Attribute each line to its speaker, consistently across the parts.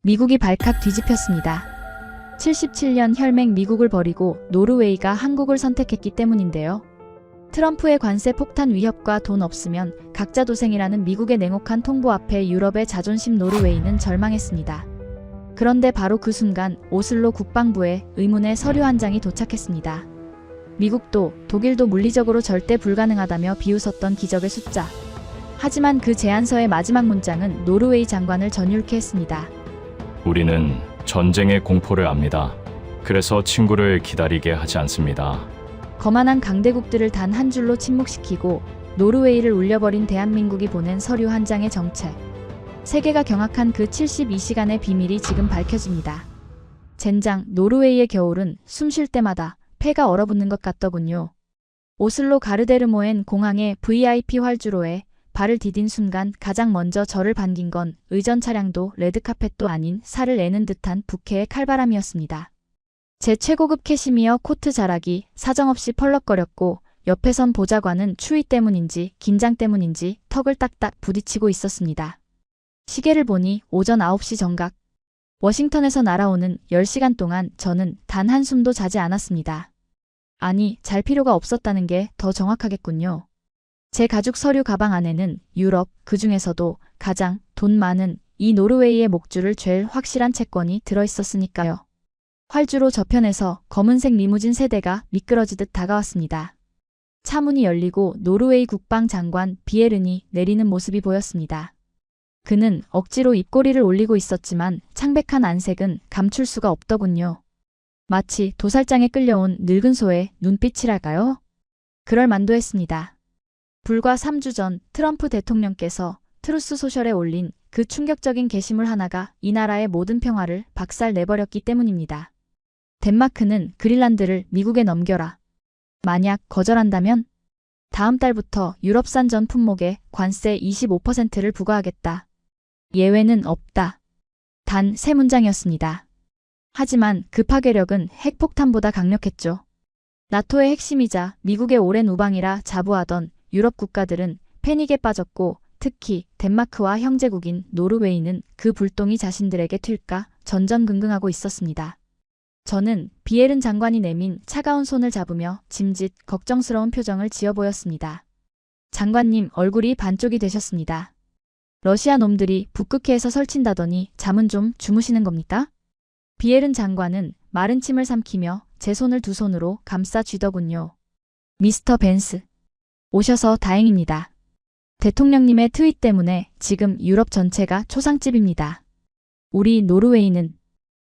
Speaker 1: 미국이 발칵 뒤집혔습니다. 77년 혈맹 미국을 버리고 노르웨이가 한국을 선택했기 때문인데요. 트럼프의 관세 폭탄 위협과 돈 없으면 각자 도생이라는 미국의 냉혹한 통보 앞에 유럽의 자존심 노르웨이는 절망했습니다. 그런데 바로 그 순간 오슬로 국방부에 의문의 서류 한 장이 도착했습니다. 미국도 독일도 물리적으로 절대 불가능하다며 비웃었던 기적의 숫자. 하지만 그 제안서의 마지막 문장은 노르웨이 장관을 전율케 했습니다.
Speaker 2: 우리는 전쟁의 공포를 압니다. 그래서 친구를 기다리게 하지 않습니다.
Speaker 1: 거만한 강대국들을 단 한 줄로 침묵시키고 노르웨이를 울려버린 대한민국이 보낸 서류 한 장의 정체. 세계가 경악한 그 72시간의 비밀이 지금 밝혀집니다. 젠장, 노르웨이의 겨울은 숨 쉴 때마다 폐가 얼어붙는 것 같더군요. 오슬로 가르데르모엔 공항의 VIP 활주로에 발을 디딘 순간 가장 먼저 저를 반긴 건 의전 차량도 레드카펫도 아닌 살을 내는 듯한 부캐의 칼바람이었습니다. 제 최고급 캐시미어 코트 자락이 사정없이 펄럭거렸고 옆에 선 보좌관은 추위 때문인지 긴장 때문인지 턱을 딱딱 부딪히고 있었습니다. 시계를 보니 오전 9시 정각. 워싱턴에서 날아오는 10시간 동안 저는 단 한숨도 자지 않았습니다. 아니, 잘 필요가 없었다는 게 더 정확하겠군요. 제 가죽 서류 가방 안에는 유럽, 그 중에서도 가장 돈 많은 이 노르웨이의 목줄을 잴 확실한 채권이 들어있었으니까요. 활주로 저편에서 검은색 리무진 세대가 미끄러지듯 다가왔습니다. 차 문이 열리고 노르웨이 국방장관 비에른이 내리는 모습이 보였습니다. 그는 억지로 입꼬리를 올리고 있었지만 창백한 안색은 감출 수가 없더군요. 마치 도살장에 끌려온 늙은 소의 눈빛이랄까요? 그럴 만도 했습니다. 불과 3주 전 트럼프 대통령께서 트루스 소셜에 올린 그 충격적인 게시물 하나가 이 나라의 모든 평화를 박살내버렸기 때문입니다. 덴마크는 그린란드를 미국에 넘겨라. 만약 거절한다면 다음 달부터 유럽산 전 품목에 관세 25%를 부과하겠다. 예외는 없다. 단 3문장이었습니다. 하지만 그 파괴력은 핵폭탄보다 강력했죠. 나토의 핵심이자 미국의 오랜 우방이라 자부하던 유럽 국가들은 패닉에 빠졌고 특히 덴마크와 형제국인 노르웨이는 그 불똥이 자신들에게 튈까 전전긍긍하고 있었습니다. 저는 비에른 장관이 내민 차가운 손을 잡으며 짐짓 걱정스러운 표정을 지어 보였습니다. 장관님, 얼굴이 반쪽이 되셨습니다. 러시아 놈들이 북극해에서 설친다더니 잠은 좀 주무시는 겁니까? 비에른 장관은 마른 침을 삼키며 제 손을 두 손으로 감싸 쥐더군요. 미스터 벤스, 오셔서 다행입니다. 대통령님의 트윗 때문에 지금 유럽 전체가 초상집입니다. 우리 노르웨이는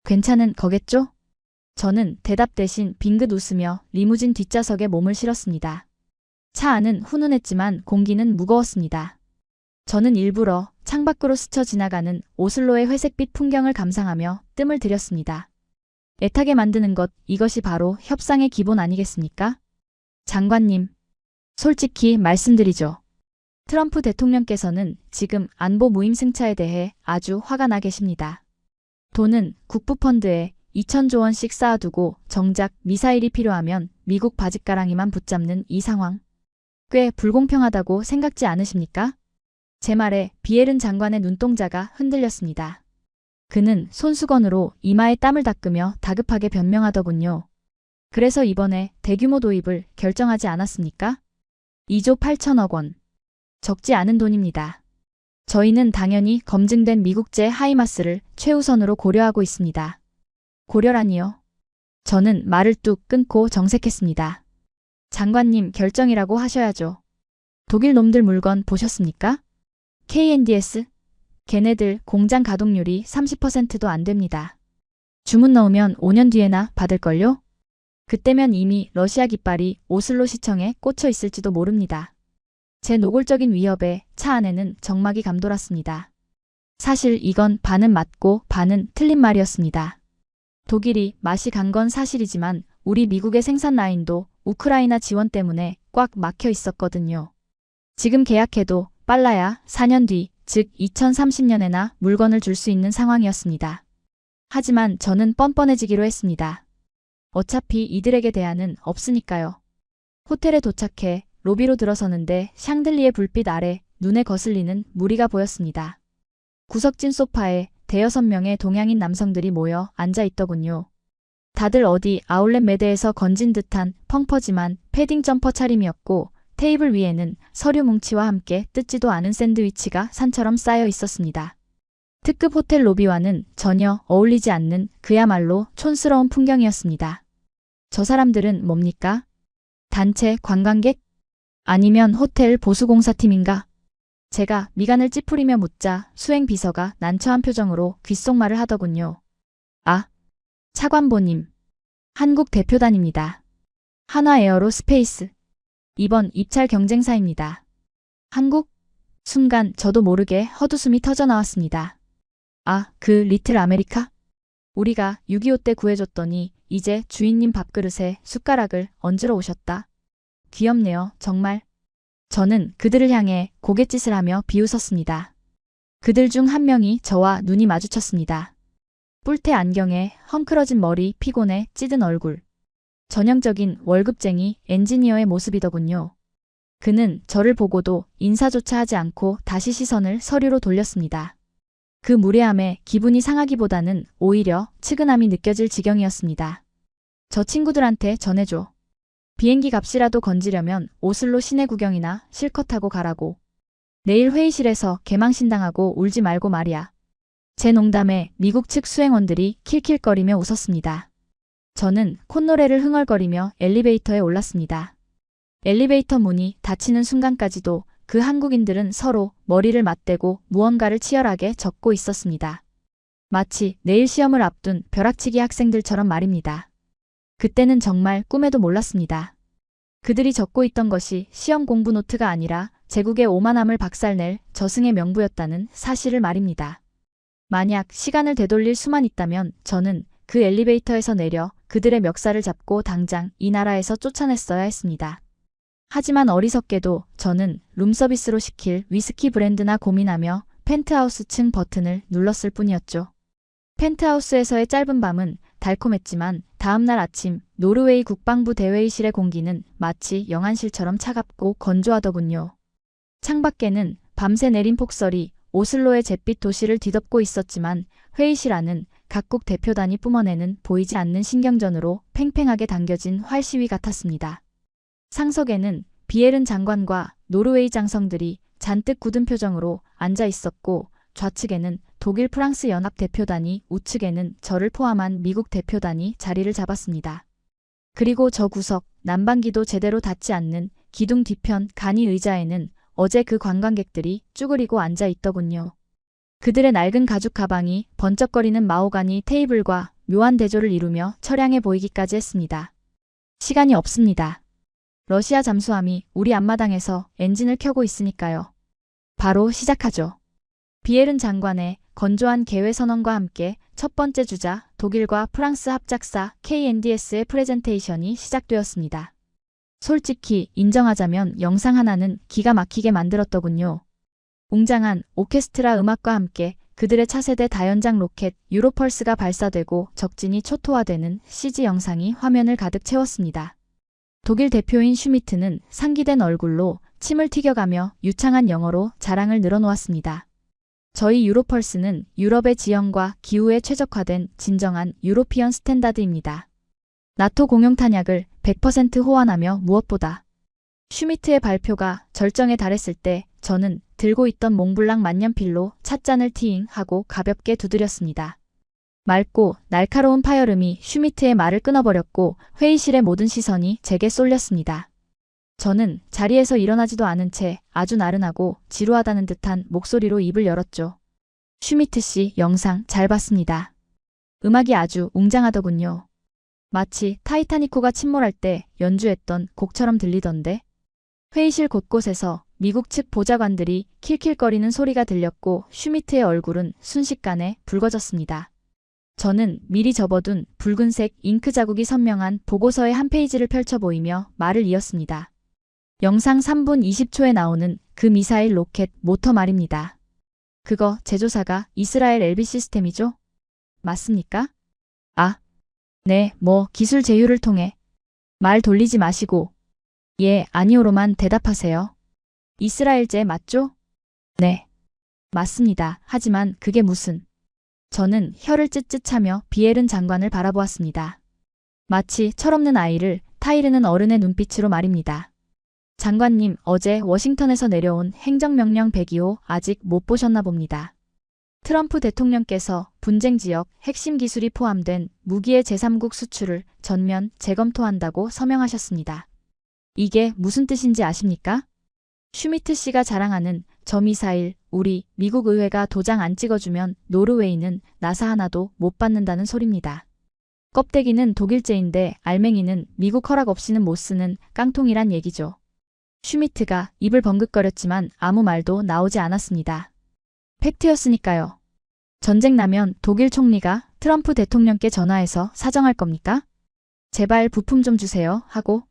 Speaker 1: 괜찮은 거겠죠? 저는 대답 대신 빙긋 웃으며 리무진 뒷좌석에 몸을 실었습니다. 차 안은 훈훈했지만 공기는 무거웠습니다. 저는 일부러 창밖으로 스쳐 지나가는 오슬로의 회색빛 풍경을 감상하며 뜸을 들였습니다. 애타게 만드는 것, 이것이 바로 협상의 기본 아니겠습니까? 장관님, 솔직히 말씀드리죠. 트럼프 대통령께서는 지금 안보 무임승차에 대해 아주 화가 나 계십니다. 돈은 국부펀드에 2,000조 원씩 쌓아두고 정작 미사일이 필요하면 미국 바짓가랑이만 붙잡는 이 상황. 꽤 불공평하다고 생각지 않으십니까? 제 말에 비에른 장관의 눈동자가 흔들렸습니다. 그는 손수건으로 이마에 땀을 닦으며 다급하게 변명하더군요. 그래서 이번에 대규모 도입을 결정하지 않았습니까? 2조 8천억 원. 적지 않은 돈입니다. 저희는 당연히 검증된 미국제 하이마스를 최우선으로 고려하고 있습니다. 고려라니요? 저는 말을 뚝 끊고 정색했습니다. 장관님, 결정이라고 하셔야죠. 독일 놈들 물건 보셨습니까? KNDS? 걔네들 공장 가동률이 30%도 안 됩니다. 주문 넣으면 5년 뒤에나 받을걸요? 그때면 이미 러시아 깃발이 오슬로 시청에 꽂혀 있을지도 모릅니다. 제 노골적인 위협에 차 안에는 적막이 감돌았습니다. 사실 이건 반은 맞고 반은 틀린 말이었습니다. 독일이 맛이 간 건 사실이지만 우리 미국의 생산 라인도 우크라이나 지원 때문에 꽉 막혀 있었거든요. 지금 계약해도 빨라야 4년 뒤, 즉 2030년에나 물건을 줄 수 있는 상황이었습니다. 하지만 저는 뻔뻔해지기로 했습니다. 어차피 이들에게 대안은 없으니까요. 호텔에 도착해 로비로 들어서는데 샹들리에 불빛 아래 눈에 거슬리는 무리가 보였습니다. 구석진 소파에 대여섯 명의 동양인 남성들이 모여 앉아 있더군요. 다들 어디 아울렛 매대에서 건진 듯한 펑퍼짐한 패딩 점퍼 차림이었고 테이블 위에는 서류 뭉치와 함께 뜯지도 않은 샌드위치가 산처럼 쌓여 있었습니다. 특급 호텔 로비와는 전혀 어울리지 않는 그야말로 촌스러운 풍경이었습니다. 저 사람들은 뭡니까? 단체 관광객? 아니면 호텔 보수공사팀인가? 제가 미간을 찌푸리며 묻자 수행비서가 난처한 표정으로 귓속말을 하더군요. 아, 차관보님. 한국 대표단입니다. 한화에어로스페이스. 이번 입찰 경쟁사입니다. 한국? 순간 저도 모르게 헛웃음이 터져나왔습니다. 아, 그 리틀 아메리카? 우리가 6.25 때 구해줬더니 이제 주인님 밥그릇에 숟가락을 얹으러 오셨다. 귀엽네요, 정말. 저는 그들을 향해 고갯짓을 하며 비웃었습니다. 그들 중 한 명이 저와 눈이 마주쳤습니다. 뿔테 안경에 헝클어진 머리, 피곤에 찌든 얼굴. 전형적인 월급쟁이 엔지니어의 모습이더군요. 그는 저를 보고도 인사조차 하지 않고 다시 시선을 서류로 돌렸습니다. 그 무례함에 기분이 상하기보다는 오히려 측은함이 느껴질 지경이었습니다. 저 친구들한테 전해줘. 비행기 값이라도 건지려면 오슬로 시내 구경이나 실컷 하고 가라고. 내일 회의실에서 개망신당하고 울지 말고 말이야. 제 농담에 미국 측 수행원들이 킬킬거리며 웃었습니다. 저는 콧노래를 흥얼거리며 엘리베이터에 올랐습니다. 엘리베이터 문이 닫히는 순간까지도 그 한국인들은 서로 머리를 맞대고 무언가를 치열하게 적고 있었습니다. 마치 내일 시험을 앞둔 벼락치기 학생들처럼 말입니다. 그때는 정말 꿈에도 몰랐습니다. 그들이 적고 있던 것이 시험 공부 노트가 아니라 제국의 오만함을 박살낼 저승의 명부였다는 사실을 말입니다. 만약 시간을 되돌릴 수만 있다면 저는 그 엘리베이터에서 내려 그들의 멱살을 잡고 당장 이 나라에서 쫓아냈어야 했습니다. 하지만 어리석게도 저는 룸서비스로 시킬 위스키 브랜드나 고민하며 펜트하우스층 버튼을 눌렀을 뿐이었죠. 펜트하우스에서의 짧은 밤은 달콤했지만 다음날 아침 노르웨이 국방부 대회의실의 공기는 마치 영안실처럼 차갑고 건조하더군요. 창밖에는 밤새 내린 폭설이 오슬로의 잿빛 도시를 뒤덮고 있었지만 회의실 안은 각국 대표단이 뿜어내는 보이지 않는 신경전으로 팽팽하게 당겨진 활시위 같았습니다. 상석에는 비에른 장관과 노르웨이 장성들이 잔뜩 굳은 표정으로 앉아 있었고 좌측에는 독일 프랑스 연합 대표단이 우측에는 저를 포함한 미국 대표단이 자리를 잡았습니다. 그리고 저 구석 난방기도 제대로 닿지 않는 기둥 뒤편 간이 의자에는 어제 그 관광객들이 쭈그리고 앉아 있더군요. 그들의 낡은 가죽 가방이 번쩍거리는 마호가니 테이블과 묘한 대조를 이루며 처량해 보이기까지 했습니다. 시간이 없습니다. 러시아 잠수함이 우리 앞마당에서 엔진을 켜고 있으니까요. 바로 시작하죠. 비에른 장관의 건조한 개회 선언과 함께 첫 번째 주자 독일과 프랑스 합작사 KNDS의 프레젠테이션이 시작되었습니다. 솔직히 인정하자면 영상 하나는 기가 막히게 만들었더군요. 웅장한 오케스트라 음악과 함께 그들의 차세대 다연장 로켓 유로펄스가 발사되고 적진이 초토화되는 CG 영상이 화면을 가득 채웠습니다. 독일 대표인 슈미트는 상기된 얼굴로 침을 튀겨가며 유창한 영어로 자랑을 늘어놓았습니다. 저희 유로펄스는 유럽의 지형과 기후에 최적화된 진정한 유로피언 스탠다드입니다. 나토 공용 탄약을 100% 호환하며 무엇보다 슈미트의 발표가 절정에 달했을 때 저는 들고 있던 몽블랑 만년필로 찻잔을 티잉하고 가볍게 두드렸습니다. 맑고 날카로운 파열음이 슈미트의 말을 끊어버렸고 회의실의 모든 시선이 제게 쏠렸습니다. 저는 자리에서 일어나지도 않은 채 아주 나른하고 지루하다는 듯한 목소리로 입을 열었죠. 슈미트 씨 영상 잘 봤습니다. 음악이 아주 웅장하더군요. 마치 타이타니코가 침몰할 때 연주했던 곡처럼 들리던데. 회의실 곳곳에서 미국 측 보좌관들이 킬킬거리는 소리가 들렸고 슈미트의 얼굴은 순식간에 붉어졌습니다. 저는 미리 접어둔 붉은색 잉크 자국이 선명한 보고서의 한 페이지를 펼쳐 보이며 말을 이었습니다. 영상 3분 20초에 나오는 그 미사일 로켓 모터 말입니다. 그거 제조사가 이스라엘 LB 시스템이죠? 맞습니까? 아, 네, 기술 제휴를 통해. 말 돌리지 마시고. 예, 아니오로만 대답하세요. 이스라엘제 맞죠? 네. 맞습니다. 하지만 그게 무슨. 저는 혀를 찢찢 차며 비에른 장관을 바라보았습니다. 마치 철없는 아이를 타이르는 어른의 눈빛으로 말입니다. 장관님, 어제 워싱턴에서 내려온 행정명령 102호 아직 못 보셨나 봅니다. 트럼프 대통령께서 분쟁 지역 핵심 기술이 포함된 무기의 제3국 수출을 전면 재검토한다고 서명하셨습니다. 이게 무슨 뜻인지 아십니까? 슈미트 씨가 자랑하는 저 미사일, 우리 미국 의회가 도장 안 찍어주면 노르웨이는 나사 하나도 못 받는다는 소립니다. 껍데기는 독일제인데 알맹이는 미국 허락 없이는 못 쓰는 깡통이란 얘기죠. 슈미트가 입을 번긋거렸지만 아무 말도 나오지 않았습니다. 팩트였으니까요. 전쟁 나면 독일 총리가 트럼프 대통령께 전화해서 사정할 겁니까? 제발 부품 좀 주세요 하고.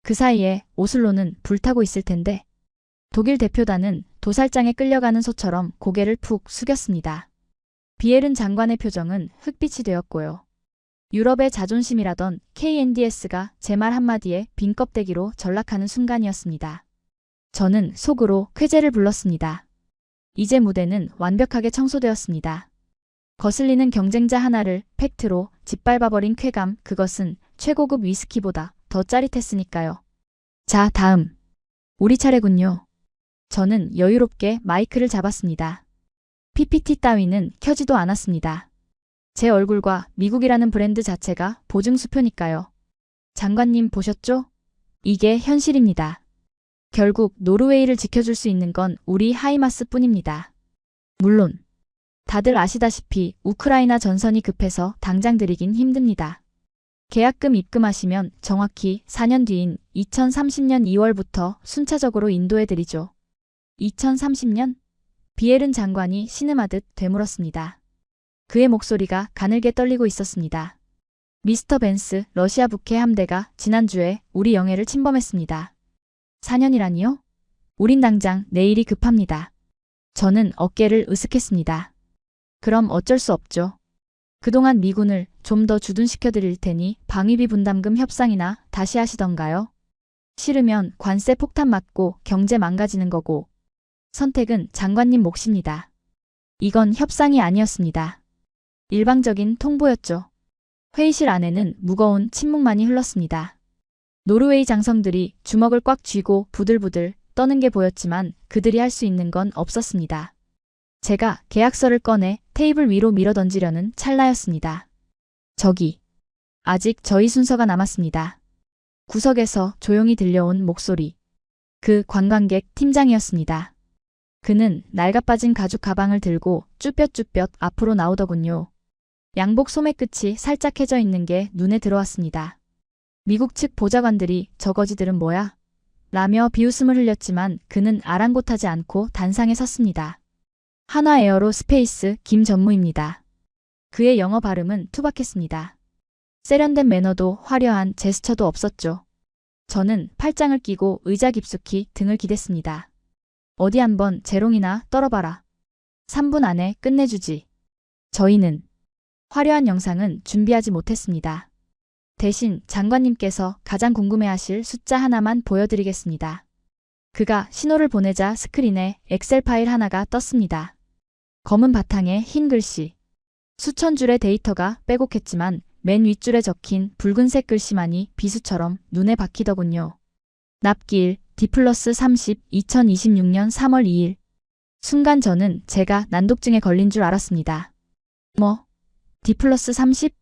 Speaker 1: 그 사이에 오슬로는 불타고 있을 텐데. 독일 대표단은 도살장에 끌려가는 소처럼 고개를 푹 숙였습니다. 비에른 장관의 표정은 흑빛이 되었고요. 유럽의 자존심이라던 KNDS가 제 말 한마디에 빈 껍데기로 전락하는 순간이었습니다. 저는 속으로 쾌재를 불렀습니다. 이제 무대는 완벽하게 청소되었습니다. 거슬리는 경쟁자 하나를 팩트로 짓밟아버린 쾌감, 그것은 최고급 위스키보다 더 짜릿했으니까요. 자, 다음. 우리 차례군요. 저는 여유롭게 마이크를 잡았습니다. PPT 따위는 켜지도 않았습니다. 제 얼굴과 미국이라는 브랜드 자체가 보증수표니까요. 장관님 보셨죠? 이게 현실입니다. 결국 노르웨이를 지켜줄 수 있는 건 우리 하이마스 뿐입니다. 물론 다들 아시다시피 우크라이나 전선이 급해서 당장 드리긴 힘듭니다. 계약금 입금하시면 정확히 4년 뒤인 2030년 2월부터 순차적으로 인도해드리죠. 2030년? 비에른 장관이 신음하듯 되물었습니다. 그의 목소리가 가늘게 떨리고 있었습니다. 미스터 벤스, 러시아 북해 함대가 지난주에 우리 영해를 침범했습니다. 4년이라니요? 우린 당장 내일이 급합니다. 저는 어깨를 으쓱했습니다. 그럼 어쩔 수 없죠. 그동안 미군을 좀 더 주둔시켜 드릴 테니 방위비 분담금 협상이나 다시 하시던가요? 싫으면 관세 폭탄 맞고 경제 망가지는 거고. 선택은 장관님 몫입니다. 이건 협상이 아니었습니다. 일방적인 통보였죠. 회의실 안에는 무거운 침묵만이 흘렀습니다. 노르웨이 장성들이 주먹을 꽉 쥐고 부들부들 떠는 게 보였지만 그들이 할 수 있는 건 없었습니다. 제가 계약서를 꺼내 테이블 위로 밀어던지려는 찰나였습니다. 저기, 아직 저희 순서가 남았습니다. 구석에서 조용히 들려온 목소리. 그 관광객 팀장이었습니다. 그는 낡아빠진 가죽 가방을 들고 쭈뼛쭈뼛 앞으로 나오더군요. 양복 소매 끝이 살짝 해져 있는 게 눈에 들어왔습니다. 미국 측 보좌관들이 저거지들은 뭐야? 라며 비웃음을 흘렸지만 그는 아랑곳하지 않고 단상에 섰습니다. 한화에어로 스페이스 김 전무입니다. 그의 영어 발음은 투박했습니다. 세련된 매너도 화려한 제스처도 없었죠. 저는 팔짱을 끼고 의자 깊숙이 등을 기댔습니다. 어디 한번 재롱이나 떨어봐라. 3분 안에 끝내주지. 저희는 화려한 영상은 준비하지 못했습니다. 대신 장관님께서 가장 궁금해하실 숫자 하나만 보여드리겠습니다. 그가 신호를 보내자 스크린에 엑셀 파일 하나가 떴습니다. 검은 바탕에 흰 글씨. 수천 줄의 데이터가 빼곡했지만 맨 윗줄에 적힌 붉은색 글씨만이 비수처럼 눈에 박히더군요. 납기일 D+30 2026년 3월 2일. 순간 저는 제가 난독증에 걸린 줄 알았습니다. 뭐? D+30?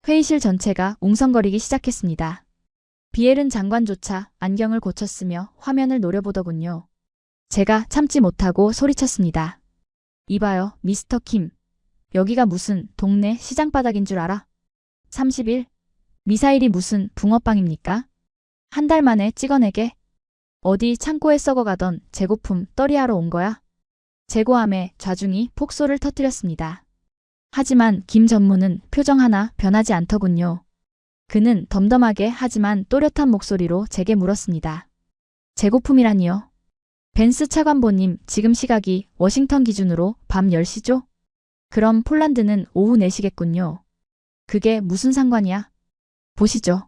Speaker 1: 회의실 전체가 웅성거리기 시작했습니다. 비에른 장관조차 안경을 고쳤으며 화면을 노려보더군요. 제가 참지 못하고 소리쳤습니다. 이봐요, 미스터 킴. 여기가 무슨 동네 시장바닥인 줄 알아? 30일? 미사일이 무슨 붕어빵입니까? 한 달 만에 찍어내게? 어디 창고에 썩어가던 재고품 떨이하러 온 거야? 재고함에 좌중이 폭소를 터뜨렸습니다. 하지만 김 전무는 표정 하나 변하지 않더군요. 그는 덤덤하게 하지만 또렷한 목소리로 제게 물었습니다. 재고품이라니요? 벤스 차관보님, 지금 시각이 워싱턴 기준으로 밤 10시죠? 그럼 폴란드는 오후 4시겠군요. 그게 무슨 상관이야? 보시죠.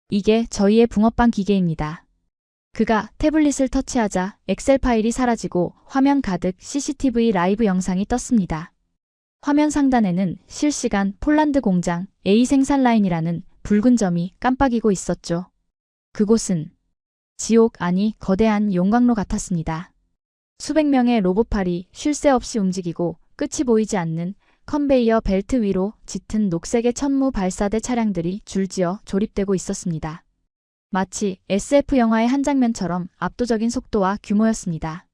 Speaker 1: 이게 저희의 붕어빵 기계입니다. 그가 태블릿을 터치하자 엑셀 파일이 사라지고 화면 가득 CCTV 라이브 영상이 떴습니다. 화면 상단에는 실시간 폴란드 공장 A 생산 라인이라는 붉은 점이 깜빡이고 있었죠. 그곳은 지옥 아니 거대한 용광로 같았습니다. 수백 명의 로봇팔이 쉴 새 없이 움직이고 끝이 보이지 않는 컨베이어 벨트 위로 짙은 녹색의 천무 발사대 차량들이 줄지어 조립되고 있었습니다. 마치 SF 영화의 한 장면처럼 압도적인 속도와 규모였습니다.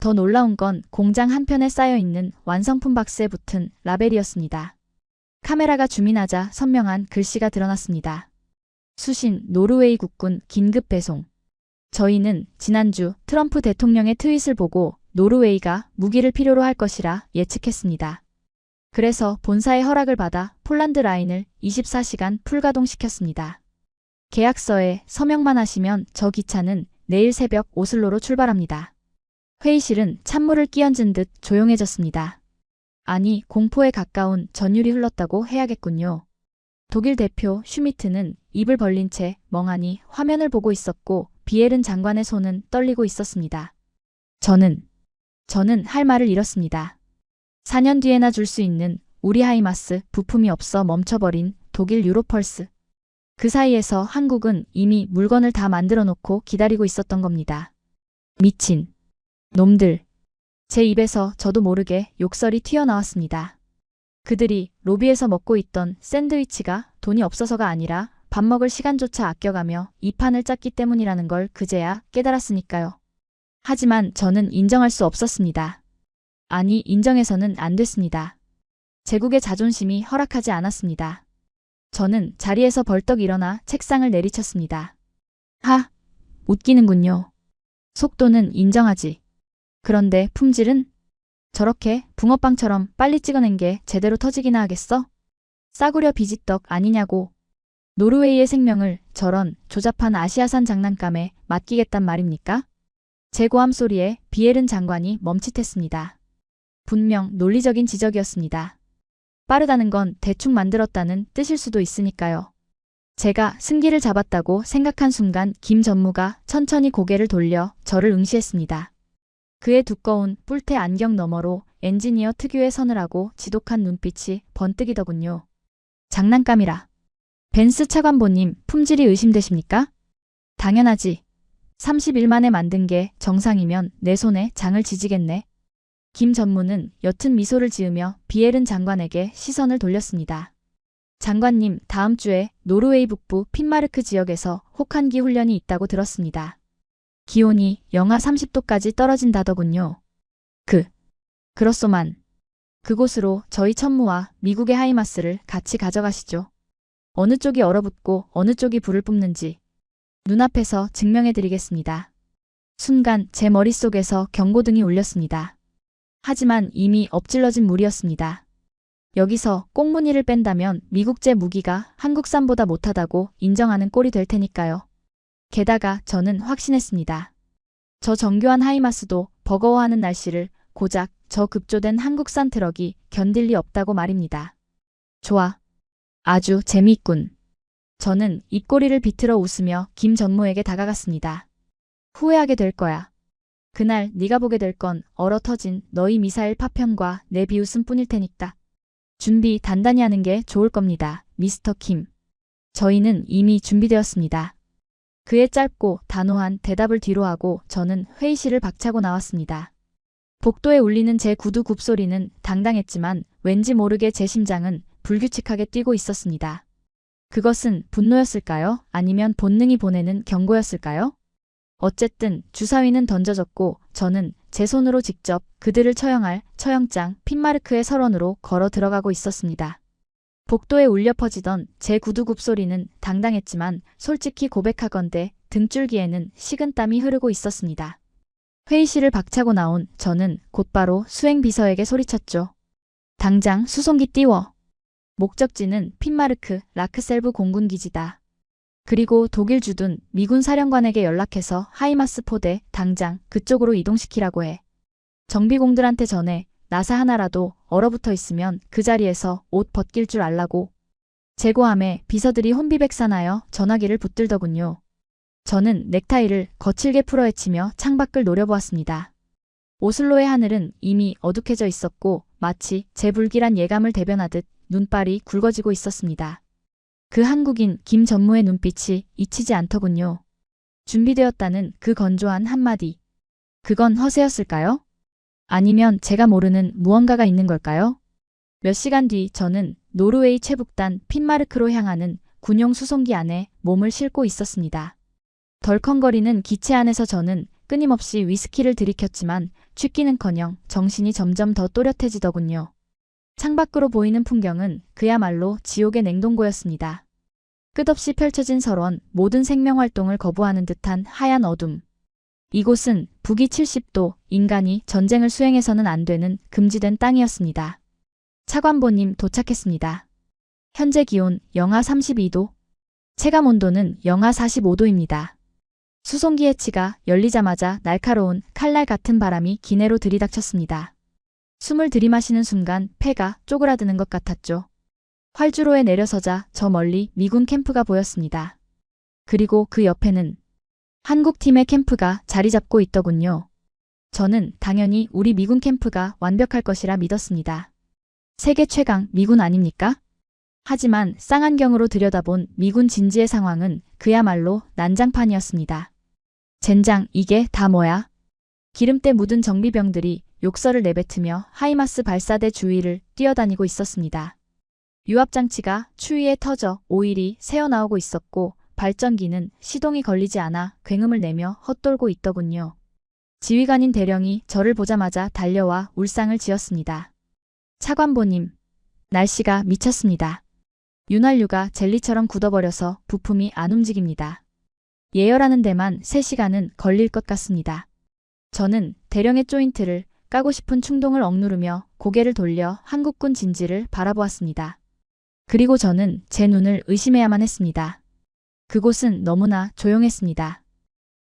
Speaker 1: 더 놀라운 건 공장 한편에 쌓여있는 완성품 박스에 붙은 라벨이었습니다. 카메라가 줌인하자 선명한 글씨가 드러났습니다. 수신 노르웨이 국군 긴급 배송. 저희는 지난주 트럼프 대통령의 트윗을 보고 노르웨이가 무기를 필요로 할 것이라 예측했습니다. 그래서 본사의 허락을 받아 폴란드 라인을 24시간 풀가동시켰습니다. 계약서에 서명만 하시면 저 기차는 내일 새벽 오슬로로 출발합니다. 회의실은 찬물을 끼얹은 듯 조용해졌습니다. 아니, 공포에 가까운 전율이 흘렀다고 해야겠군요. 독일 대표 슈미트는 입을 벌린 채 멍하니 화면을 보고 있었고 비에른 장관의 손은 떨리고 있었습니다. 저는 할 말을 잃었습니다. 4년 뒤에나 줄 수 있는 우리 하이마스 부품이 없어 멈춰버린 독일 유로펄스. 그 사이에서 한국은 이미 물건을 다 만들어 놓고 기다리고 있었던 겁니다. 미친 놈들. 제 입에서 저도 모르게 욕설이 튀어나왔습니다. 그들이 로비에서 먹고 있던 샌드위치가 돈이 없어서가 아니라 밥 먹을 시간조차 아껴가며 이 판을 짰기 때문이라는 걸 그제야 깨달았으니까요. 하지만 저는 인정할 수 없었습니다. 아니, 인정해서는 안 됐습니다. 제국의 자존심이 허락하지 않았습니다. 저는 자리에서 벌떡 일어나 책상을 내리쳤습니다. 하, 웃기는군요. 속도는 인정하지. 그런데 품질은? 저렇게 붕어빵처럼 빨리 찍어낸 게 제대로 터지기나 하겠어? 싸구려 비지떡 아니냐고. 노르웨이의 생명을 저런 조잡한 아시아산 장난감에 맡기겠단 말입니까? 제 고함 소리에 비에른 장관이 멈칫했습니다. 분명 논리적인 지적이었습니다. 빠르다는 건 대충 만들었다는 뜻일 수도 있으니까요. 제가 승기를 잡았다고 생각한 순간 김 전무가 천천히 고개를 돌려 저를 응시했습니다. 그의 두꺼운 뿔테 안경 너머로 엔지니어 특유의 서늘하고 지독한 눈빛이 번뜩이더군요. 장난감이라. 벤스 차관보님, 품질이 의심되십니까? 당연하지. 30일 만에 만든 게 정상이면 내 손에 장을 지지겠네. 김 전무는 옅은 미소를 지으며 비에른 장관에게 시선을 돌렸습니다. 장관님, 다음 주에 노르웨이 북부 핀마르크 지역에서 혹한기 훈련이 있다고 들었습니다. 기온이 영하 30도까지 떨어진다더군요. 그렇소만. 그곳으로 저희 천무와 미국의 하이마스를 같이 가져가시죠. 어느 쪽이 얼어붙고 어느 쪽이 불을 뿜는지 눈앞에서 증명해드리겠습니다. 순간 제 머릿속에서 경고등이 울렸습니다. 하지만 이미 엎질러진 물이었습니다. 여기서 꽁무니를 뺀다면 미국제 무기가 한국산보다 못하다고 인정하는 꼴이 될 테니까요. 게다가 저는 확신했습니다. 저 정교한 하이마스도 버거워하는 날씨를 고작 저 급조된 한국산 트럭이 견딜 리 없다고 말입니다. 좋아. 아주 재미있군. 저는 입꼬리를 비틀어 웃으며 김 전무에게 다가갔습니다. 후회하게 될 거야. 그날 네가 보게 될 건 얼어 터진 너희 미사일 파편과 내 비웃음뿐일 테니까. 준비 단단히 하는 게 좋을 겁니다, 미스터 킴. 저희는 이미 준비되었습니다. 그의 짧고 단호한 대답을 뒤로하고 저는 회의실을 박차고 나왔습니다. 복도에 울리는 제 구두 굽소리는 당당했지만 왠지 모르게 제 심장은 불규칙하게 뛰고 있었습니다. 그것은 분노였을까요? 아니면 본능이 보내는 경고였을까요? 어쨌든 주사위는 던져졌고 저는 제 손으로 직접 그들을 처형할 처형장 핀마르크의 설원으로 걸어 들어가고 있었습니다. 복도에 울려 퍼지던 제 구두 굽소리는 당당했지만 솔직히 고백하건대 등줄기에는 식은땀이 흐르고 있었습니다. 회의실을 박차고 나온 저는 곧바로 수행비서에게 소리쳤죠. 당장 수송기 띄워. 목적지는 핀마르크 라크셀브 공군기지다. 그리고 독일 주둔 미군 사령관에게 연락해서 하이마스 포대 당장 그쪽으로 이동시키라고 해. 정비공들한테 전해 나사 하나라도 얼어붙어 있으면 그 자리에서 옷 벗길 줄 알라고. 제고함에 비서들이 혼비백산하여 전화기를 붙들더군요. 저는 넥타이를 거칠게 풀어헤치며 창밖을 노려보았습니다. 오슬로의 하늘은 이미 어둑해져 있었고 마치 제 불길한 예감을 대변하듯 눈발이 굵어지고 있었습니다. 그 한국인 김 전무의 눈빛이 잊히지 않더군요. 준비되었다는 그 건조한 한마디. 그건 허세였을까요? 아니면 제가 모르는 무언가가 있는 걸까요? 몇 시간 뒤 저는 노르웨이 최북단 핀마르크로 향하는 군용 수송기 안에 몸을 싣고 있었습니다. 덜컹거리는 기체 안에서 저는 끊임없이 위스키를 들이켰지만 취기는커녕 정신이 점점 더 또렷해지더군요. 창밖으로 보이는 풍경은 그야말로 지옥의 냉동고였습니다. 끝없이 펼쳐진 설원, 모든 생명활동을 거부하는 듯한 하얀 어둠. 이곳은 북위 70도, 인간이 전쟁을 수행해서는 안 되는 금지된 땅이었습니다. 차관보님 도착했습니다. 현재 기온 영하 32도, 체감온도는 영하 45도입니다. 수송기 해치가 열리자마자 날카로운 칼날 같은 바람이 기내로 들이닥쳤습니다. 숨을 들이마시는 순간 폐가 쪼그라드는 것 같았죠. 활주로에 내려서자 저 멀리 미군 캠프가 보였습니다. 그리고 그 옆에는 한국팀의 캠프가 자리 잡고 있더군요. 저는 당연히 우리 미군 캠프가 완벽할 것이라 믿었습니다. 세계 최강 미군 아닙니까? 하지만 쌍안경으로 들여다본 미군 진지의 상황은 그야말로 난장판이었습니다. 젠장, 이게 다 뭐야? 기름때 묻은 정비병들이 욕설을 내뱉으며 하이마스 발사대 주위를 뛰어다니고 있었습니다. 유압장치가 추위에 터져 오일이 새어나오고 있었고 발전기는 시동이 걸리지 않아 굉음을 내며 헛돌고 있더군요. 지휘관인 대령이 저를 보자마자 달려와 울상을 지었습니다. 차관보님, 날씨가 미쳤습니다. 윤활유가 젤리처럼 굳어버려서 부품이 안 움직입니다. 예열하는 데만 3시간은 걸릴 것 같습니다. 저는 대령의 조인트를 까고 싶은 충동을 억누르며 고개를 돌려 한국군 진지를 바라보았습니다. 그리고 저는 제 눈을 의심해야만 했습니다. 그곳은 너무나 조용했습니다.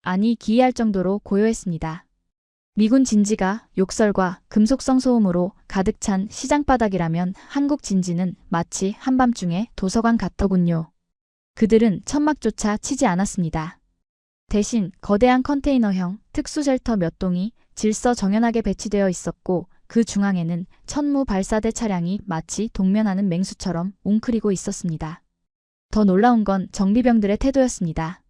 Speaker 1: 아니, 기이할 정도로 고요했습니다. 미군 진지가 욕설과 금속성 소음으로 가득 찬 시장바닥이라면 한국 진지는 마치 한밤중에 도서관 같더군요. 그들은 천막조차 치지 않았습니다. 대신 거대한 컨테이너형 특수쉘터 몇 동이 질서 정연하게 배치되어 있었고 그 중앙에는 천무 발사대 차량이 마치 동면하는 맹수처럼 웅크리고 있었습니다. 더 놀라운 건 정비병들의 태도였습니다.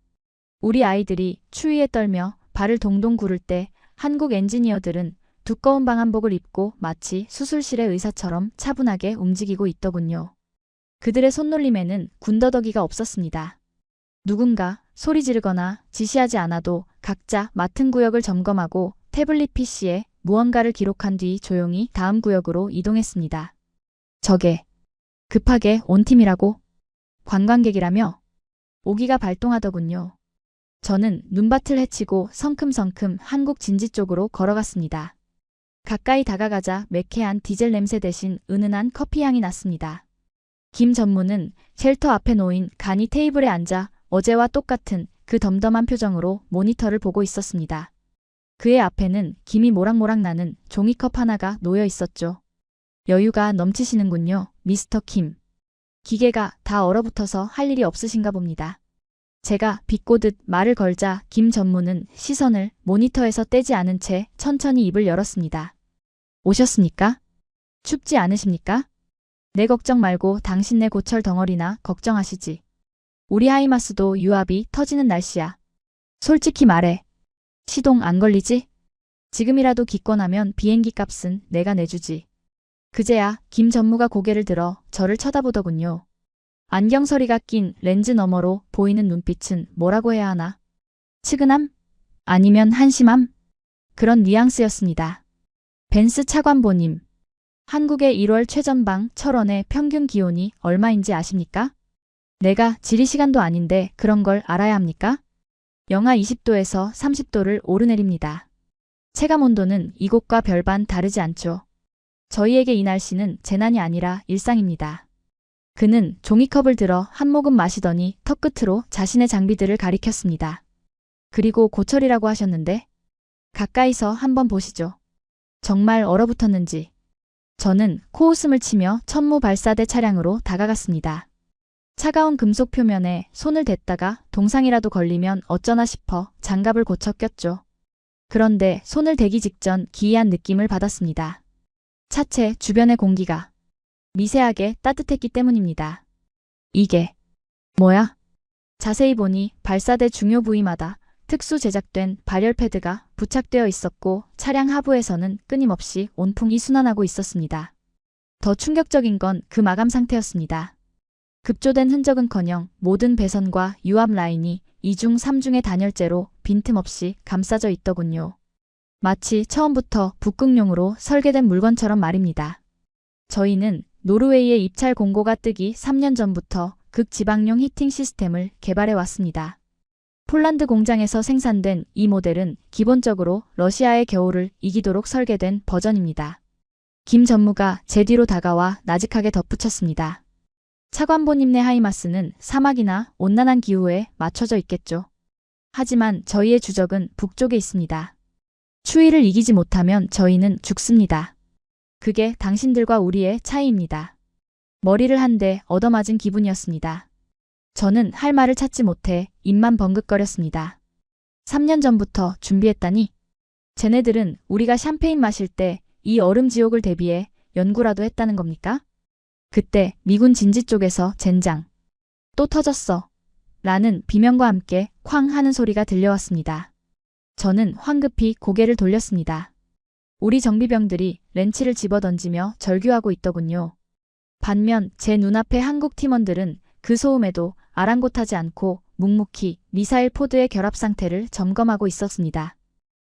Speaker 1: 우리 아이들이 추위에 떨며 발을 동동 구를 때 한국 엔지니어들은 두꺼운 방한복을 입고 마치 수술실의 의사처럼 차분하게 움직이고 있더군요. 그들의 손놀림에는 군더더기가 없었습니다. 누군가 소리 지르거나 지시하지 않아도 각자 맡은 구역을 점검하고 태블릿 PC에 무언가를 기록한 뒤 조용히 다음 구역으로 이동했습니다. 저게 급하게 온 팀이라고? 관광객이라며? 오기가 발동하더군요. 저는 눈밭을 헤치고 성큼성큼 한국 진지 쪽으로 걸어갔습니다. 가까이 다가가자 매캐한 디젤 냄새 대신 은은한 커피 향이 났습니다. 김 전무는 쉘터 앞에 놓인 간이 테이블에 앉아 어제와 똑같은 그 덤덤한 표정으로 모니터를 보고 있었습니다. 그의 앞에는 김이 모락모락 나는 종이컵 하나가 놓여 있었죠. 여유가 넘치시는군요, 미스터 킴. 기계가 다 얼어붙어서 할 일이 없으신가 봅니다. 제가 비꼬듯 말을 걸자 김 전무는 시선을 모니터에서 떼지 않은 채 천천히 입을 열었습니다. 오셨습니까? 춥지 않으십니까? 내 걱정 말고 당신네 고철 덩어리나 걱정하시지. 우리 하이마스도 유압이 터지는 날씨야. 솔직히 말해. 시동 안 걸리지? 지금이라도 기권하면 비행기 값은 내가 내주지. 그제야 김 전무가 고개를 들어 저를 쳐다보더군요. 안경서리가 낀 렌즈 너머로 보이는 눈빛은 뭐라고 해야 하나? 측은함? 아니면 한심함? 그런 뉘앙스였습니다. 벤스 차관보님, 한국의 1월 최전방 철원의 평균 기온이 얼마인지 아십니까? 내가 지리시간도 아닌데 그런 걸 알아야 합니까? 영하 20도에서 30도를 오르내립니다. 체감온도는 이곳과 별반 다르지 않죠. 저희에게 이 날씨는 재난이 아니라 일상입니다. 그는 종이컵을 들어 한 모금 마시더니 턱끝으로 자신의 장비들을 가리켰습니다. 그리고 고철이라고 하셨는데? 가까이서 한번 보시죠. 정말 얼어붙었는지. 저는 코웃음을 치며 천무 발사대 차량으로 다가갔습니다. 차가운 금속 표면에 손을 댔다가 동상이라도 걸리면 어쩌나 싶어 장갑을 고쳐 꼈죠. 그런데 손을 대기 직전 기이한 느낌을 받았습니다. 차체 주변의 공기가 미세하게 따뜻했기 때문입니다. 이게 뭐야? 자세히 보니 발사대 중요 부위마다 특수 제작된 발열 패드가 부착되어 있었고 차량 하부에서는 끊임없이 온풍이 순환하고 있었습니다. 더 충격적인 건 그 마감 상태였습니다. 급조된 흔적은커녕 모든 배선과 유압 라인이 2중 3중의 단열재로 빈틈없이 감싸져 있더군요. 마치 처음부터 북극용으로 설계된 물건처럼 말입니다. 저희는 노르웨이의 입찰 공고가 뜨기 3년 전부터 극지방용 히팅 시스템을 개발해 왔습니다. 폴란드 공장에서 생산된 이 모델은 기본적으로 러시아의 겨울을 이기도록 설계된 버전입니다. 김 전무가 제 뒤로 다가와 나직하게 덧붙였습니다. 차관보님네 하이마스는 사막이나 온난한 기후에 맞춰져 있겠죠. 하지만 저희의 주적은 북쪽에 있습니다. 추위를 이기지 못하면 저희는 죽습니다. 그게 당신들과 우리의 차이입니다. 머리를 한 대 얻어맞은 기분이었습니다. 저는 할 말을 찾지 못해 입만 번긋거렸습니다. 3년 전부터 준비했다니? 쟤네들은 우리가 샴페인 마실 때 이 얼음 지옥을 대비해 연구라도 했다는 겁니까? 그때 미군 진지 쪽에서 젠장. 또 터졌어. 라는 비명과 함께 쾅 하는 소리가 들려왔습니다. 저는 황급히 고개를 돌렸습니다. 우리 정비병들이 렌치를 집어던지며 절규하고 있더군요. 반면 제 눈앞의 한국 팀원들은 그 소음에도 아랑곳하지 않고 묵묵히 미사일 포드의 결합 상태를 점검하고 있었습니다.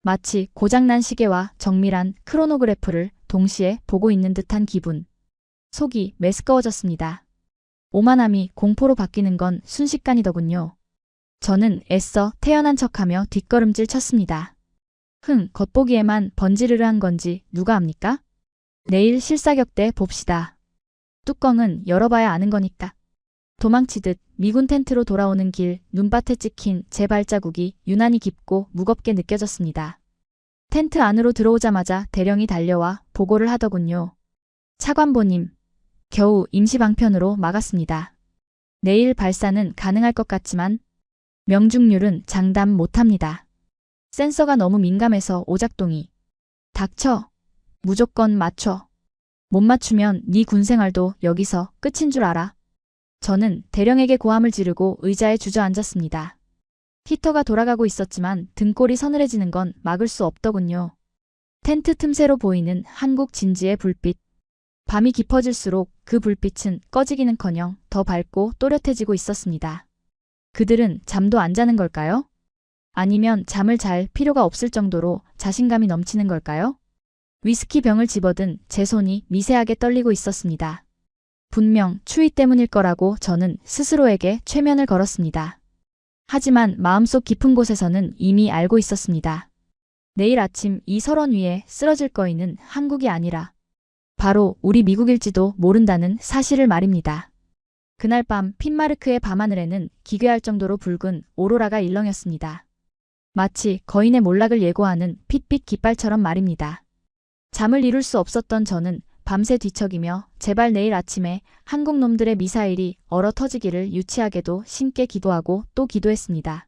Speaker 1: 마치 고장난 시계와 정밀한 크로노그래프를 동시에 보고 있는 듯한 기분. 속이 메스꺼워졌습니다. 오만함이 공포로 바뀌는 건 순식간이더군요. 저는 애써 태연한 척하며 뒷걸음질 쳤습니다. 겉보기에만 번지르르한 건지 누가 압니까? 내일 실사격 때 봅시다. 뚜껑은 열어봐야 아는 거니까. 도망치듯 미군 텐트로 돌아오는 길 눈밭에 찍힌 제 발자국이 유난히 깊고 무겁게 느껴졌습니다. 텐트 안으로 들어오자마자 대령이 달려와 보고를 하더군요. 차관보님, 겨우 임시방편으로 막았습니다. 내일 발사는 가능할 것 같지만 명중률은 장담 못합니다. 센서가 너무 민감해서 오작동이. 닥쳐. 무조건 맞춰. 못 맞추면 네 군생활도 여기서 끝인 줄 알아. 저는 대령에게 고함을 지르고 의자에 주저앉았습니다. 히터가 돌아가고 있었지만 등골이 서늘해지는 건 막을 수 없더군요. 텐트 틈새로 보이는 한국 진지의 불빛. 밤이 깊어질수록 그 불빛은 꺼지기는커녕 더 밝고 또렷해지고 있었습니다. 그들은 잠도 안 자는 걸까요? 아니면 잠을 잘 필요가 없을 정도로 자신감이 넘치는 걸까요? 위스키 병을 집어든 제 손이 미세하게 떨리고 있었습니다. 분명 추위 때문일 거라고 저는 스스로에게 최면을 걸었습니다. 하지만 마음속 깊은 곳에서는 이미 알고 있었습니다. 내일 아침 이 설원 위에 쓰러질 거이는 한국이 아니라 바로 우리 미국일지도 모른다는 사실을 말입니다. 그날 밤 핀마르크의 밤하늘에는 기괴할 정도로 붉은 오로라가 일렁였습니다. 마치 거인의 몰락을 예고하는 핏빛 깃발처럼 말입니다. 잠을 이룰 수 없었던 저는 밤새 뒤척이며 제발 내일 아침에 한국 놈들의 미사일이 얼어 터지기를 유치하게도 신께 기도하고 또 기도했습니다.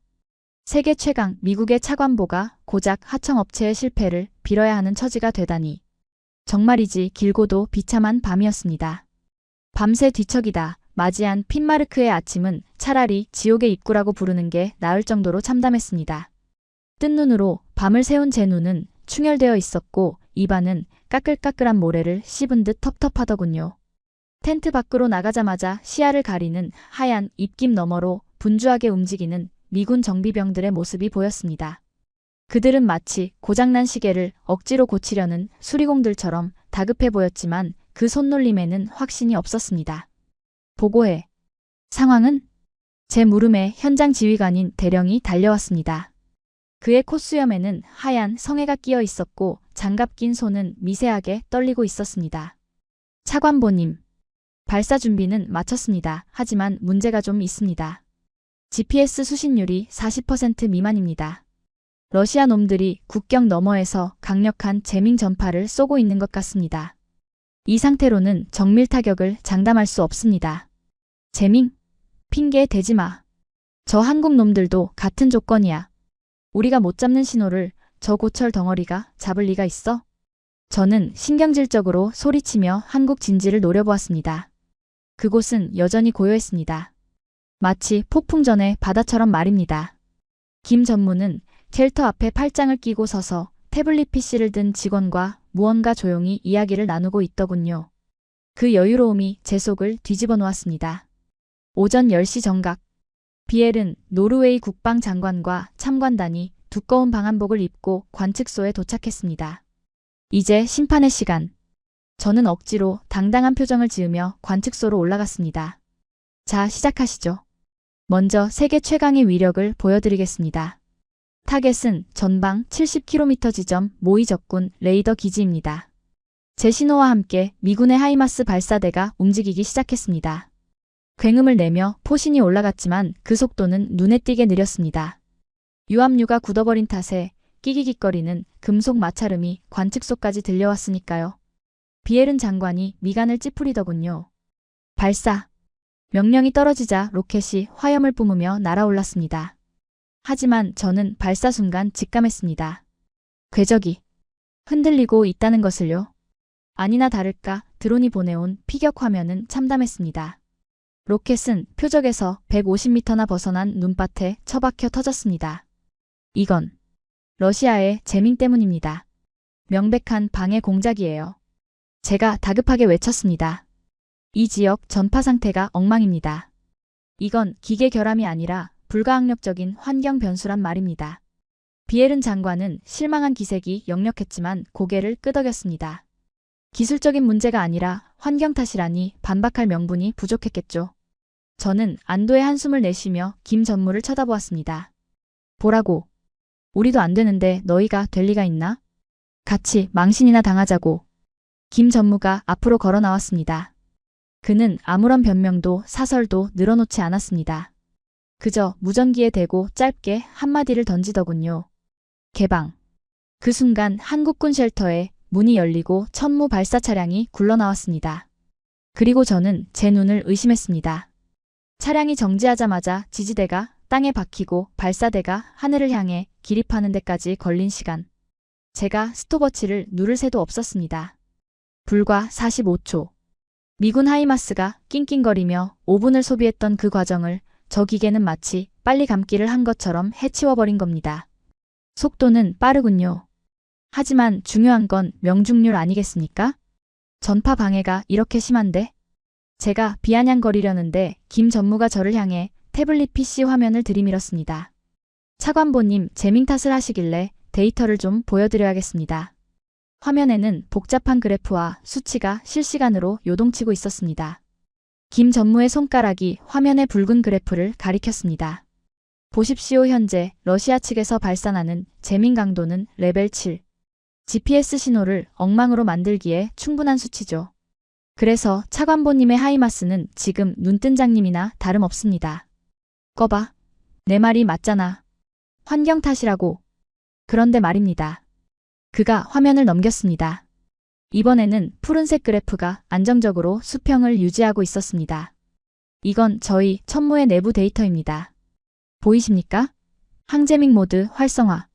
Speaker 1: 세계 최강 미국의 차관보가 고작 하청업체의 실패를 빌어야 하는 처지가 되다니. 정말이지 길고도 비참한 밤이었습니다. 밤새 뒤척이다 맞이한 핀마르크의 아침은 차라리 지옥의 입구라고 부르는 게 나을 정도로 참담했습니다. 뜬 눈으로 밤을 새운 제 눈은 충혈되어 있었고 입안은 까끌까끌한 모래를 씹은 듯 텁텁하더군요. 텐트 밖으로 나가자마자 시야를 가리는 하얀 입김 너머로 분주하게 움직이는 미군 정비병들의 모습이 보였습니다. 그들은 마치 고장난 시계를 억지로 고치려는 수리공들처럼 다급해 보였지만 그 손놀림에는 확신이 없었습니다. 보고해. 상황은? 제 물음에 현장 지휘관인 대령이 달려왔습니다. 그의 콧수염에는 하얀 성에가 끼어 있었고 장갑 낀 손은 미세하게 떨리고 있었습니다. 차관보님, 발사 준비는 마쳤습니다. 하지만 문제가 좀 있습니다. GPS 수신율이 40% 미만입니다. 러시아 놈들이 국경 너머에서 강력한 재밍 전파를 쏘고 있는 것 같습니다. 이 상태로는 정밀 타격을 장담할 수 없습니다. 재밍? 핑계 대지 마. 저 한국 놈들도 같은 조건이야. 우리가 못 잡는 신호를 저 고철 덩어리가 잡을 리가 있어? 저는 신경질적으로 소리치며 한국 진지를 노려보았습니다. 그곳은 여전히 고요했습니다. 마치 폭풍 전의 바다처럼 말입니다. 김 전무는 쉘터 앞에 팔짱을 끼고 서서 태블릿 PC를 든 직원과 무언가 조용히 이야기를 나누고 있더군요. 그 여유로움이 제 속을 뒤집어 놓았습니다. 오전 10시 정각. 비엘은 노르웨이 국방장관과 참관단이 두꺼운 방한복을 입고 관측소에 도착했습니다. 이제 심판의 시간. 저는 억지로 당당한 표정을 지으며 관측소로 올라갔습니다. 자, 시작하시죠. 먼저 세계 최강의 위력을 보여드리겠습니다. 타겟은 전방 70km 지점 모의 적군 레이더 기지입니다. 제 신호와 함께 미군의 하이마스 발사대가 움직이기 시작했습니다. 굉음을 내며 포신이 올라갔지만 그 속도는 눈에 띄게 느렸습니다. 유압류가 굳어버린 탓에 끼기깃거리는 금속 마찰음이 관측소까지 들려왔으니까요. 비엘은 장관이 미간을 찌푸리더군요. 발사! 명령이 떨어지자 로켓이 화염을 뿜으며 날아올랐습니다. 하지만 저는 발사 순간 직감했습니다. 궤적이 흔들리고 있다는 것을요. 아니나 다를까 드론이 보내온 피격 화면은 참담했습니다. 로켓은 표적에서 150m나 벗어난 눈밭에 처박혀 터졌습니다. 이건 러시아의 재밍 때문입니다. 명백한 방해 공작이에요. 제가 다급하게 외쳤습니다. 이 지역 전파 상태가 엉망입니다. 이건 기계 결함이 아니라 불가항력적인 환경 변수란 말입니다. 비엘은 장관은 실망한 기색이 역력했지만 고개를 끄덕였습니다. 기술적인 문제가 아니라 환경 탓이라니 반박할 명분이 부족했겠죠. 저는 안도의 한숨을 내쉬며 김 전무를 쳐다보았습니다. 보라고. 우리도 안 되는데 너희가 될 리가 있나? 같이 망신이나 당하자고. 김 전무가 앞으로 걸어 나왔습니다. 그는 아무런 변명도 사설도 늘어놓지 않았습니다. 그저 무전기에 대고 짧게 한마디를 던지더군요. 개방. 그 순간 한국군 쉘터에 문이 열리고 천무 발사 차량이 굴러나왔습니다. 그리고 저는 제 눈을 의심했습니다. 차량이 정지하자마자 지지대가 땅에 박히고 발사대가 하늘을 향해 기립하는 데까지 걸린 시간. 제가 스톱워치를 누를 새도 없었습니다. 불과 45초. 미군 하이마스가 낑낑거리며 5분을 소비했던 그 과정을 저 기계는 마치 빨리 감기를 한 것처럼 해치워버린 겁니다. 속도는 빠르군요. 하지만 중요한 건 명중률 아니겠습니까? 전파 방해가 이렇게 심한데? 제가 비아냥거리려는데 김 전무가 저를 향해 태블릿 PC 화면을 들이밀었습니다. 차관보님 재밍 탓을 하시길래 데이터를 좀 보여드려야겠습니다. 화면에는 복잡한 그래프와 수치가 실시간으로 요동치고 있었습니다. 김 전무의 손가락이 화면의 붉은 그래프를 가리켰습니다. 보십시오. 현재 러시아 측에서 발산하는 재밍 강도는 레벨 7. GPS 신호를 엉망으로 만들기에 충분한 수치죠. 그래서 차관보님의 하이마스는 지금 눈뜬장님이나 다름없습니다. 꺼봐. 내 말이 맞잖아. 환경 탓이라고. 그런데 말입니다. 그가 화면을 넘겼습니다. 이번에는 푸른색 그래프가 안정적으로 수평을 유지하고 있었습니다. 이건 저희 천무의 내부 데이터입니다. 보이십니까? 항제밍 모드 활성화.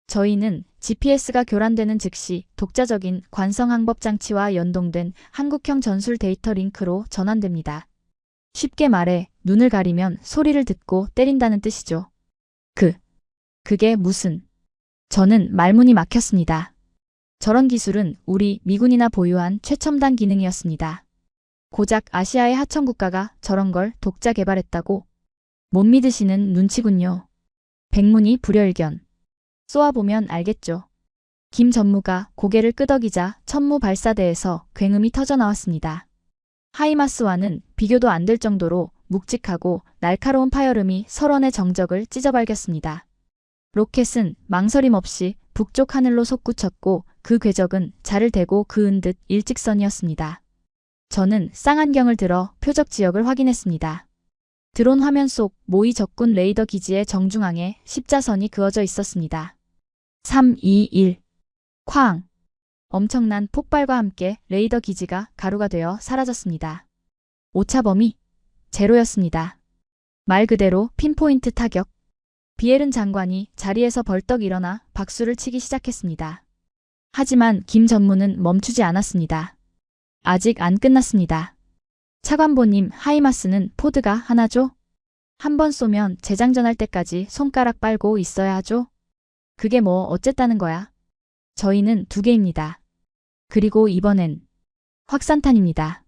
Speaker 1: 저희는 GPS가 교란되는 즉시 독자적인 관성 항법 장치와 연동된 한국형 전술 데이터 링크로 전환됩니다. 쉽게 말해 눈을 가리면 소리를 듣고 때린다는 뜻이죠. 그게 무슨... 저는 말문이 막혔습니다. 저런 기술은 우리 미군이나 보유한 최첨단 기능이었습니다. 고작 아시아의 하청 국가가 저런 걸 독자 개발했다고? 못 믿으시는 눈치군요. 백문이 불여일견. 쏘아보면 알겠죠. 김 전무가 고개를 끄덕이자 천무 발사대에서 굉음이 터져 나왔습니다. 하이마스와는 비교도 안 될 정도로 묵직하고 날카로운 파열음이 설원의 정적을 찢어발겼습니다. 로켓은 망설임 없이 북쪽 하늘로 솟구쳤고 그 궤적은 자를 대고 그은 듯 일직선이었습니다. 저는 쌍안경을 들어 표적 지역을 확인했습니다. 드론 화면 속 모의 적군 레이더 기지의 정중앙에 십자선이 그어져 있었습니다. 3, 2, 1. 쾅! 엄청난 폭발과 함께 레이더 기지가 가루가 되어 사라졌습니다. 오차 범위? 제로였습니다. 말 그대로 핀포인트 타격. 비엘은 장관이 자리에서 벌떡 일어나 박수를 치기 시작했습니다. 하지만 김 전무는 멈추지 않았습니다. 아직 안 끝났습니다. 차관보님, 하이마스는 포드가 하나죠? 한 번 쏘면 재장전할 때까지 손가락 빨고 있어야 하죠? 그게 뭐 어쨌다는 거야? 저희는 2개입니다. 그리고 이번엔 확산탄입니다.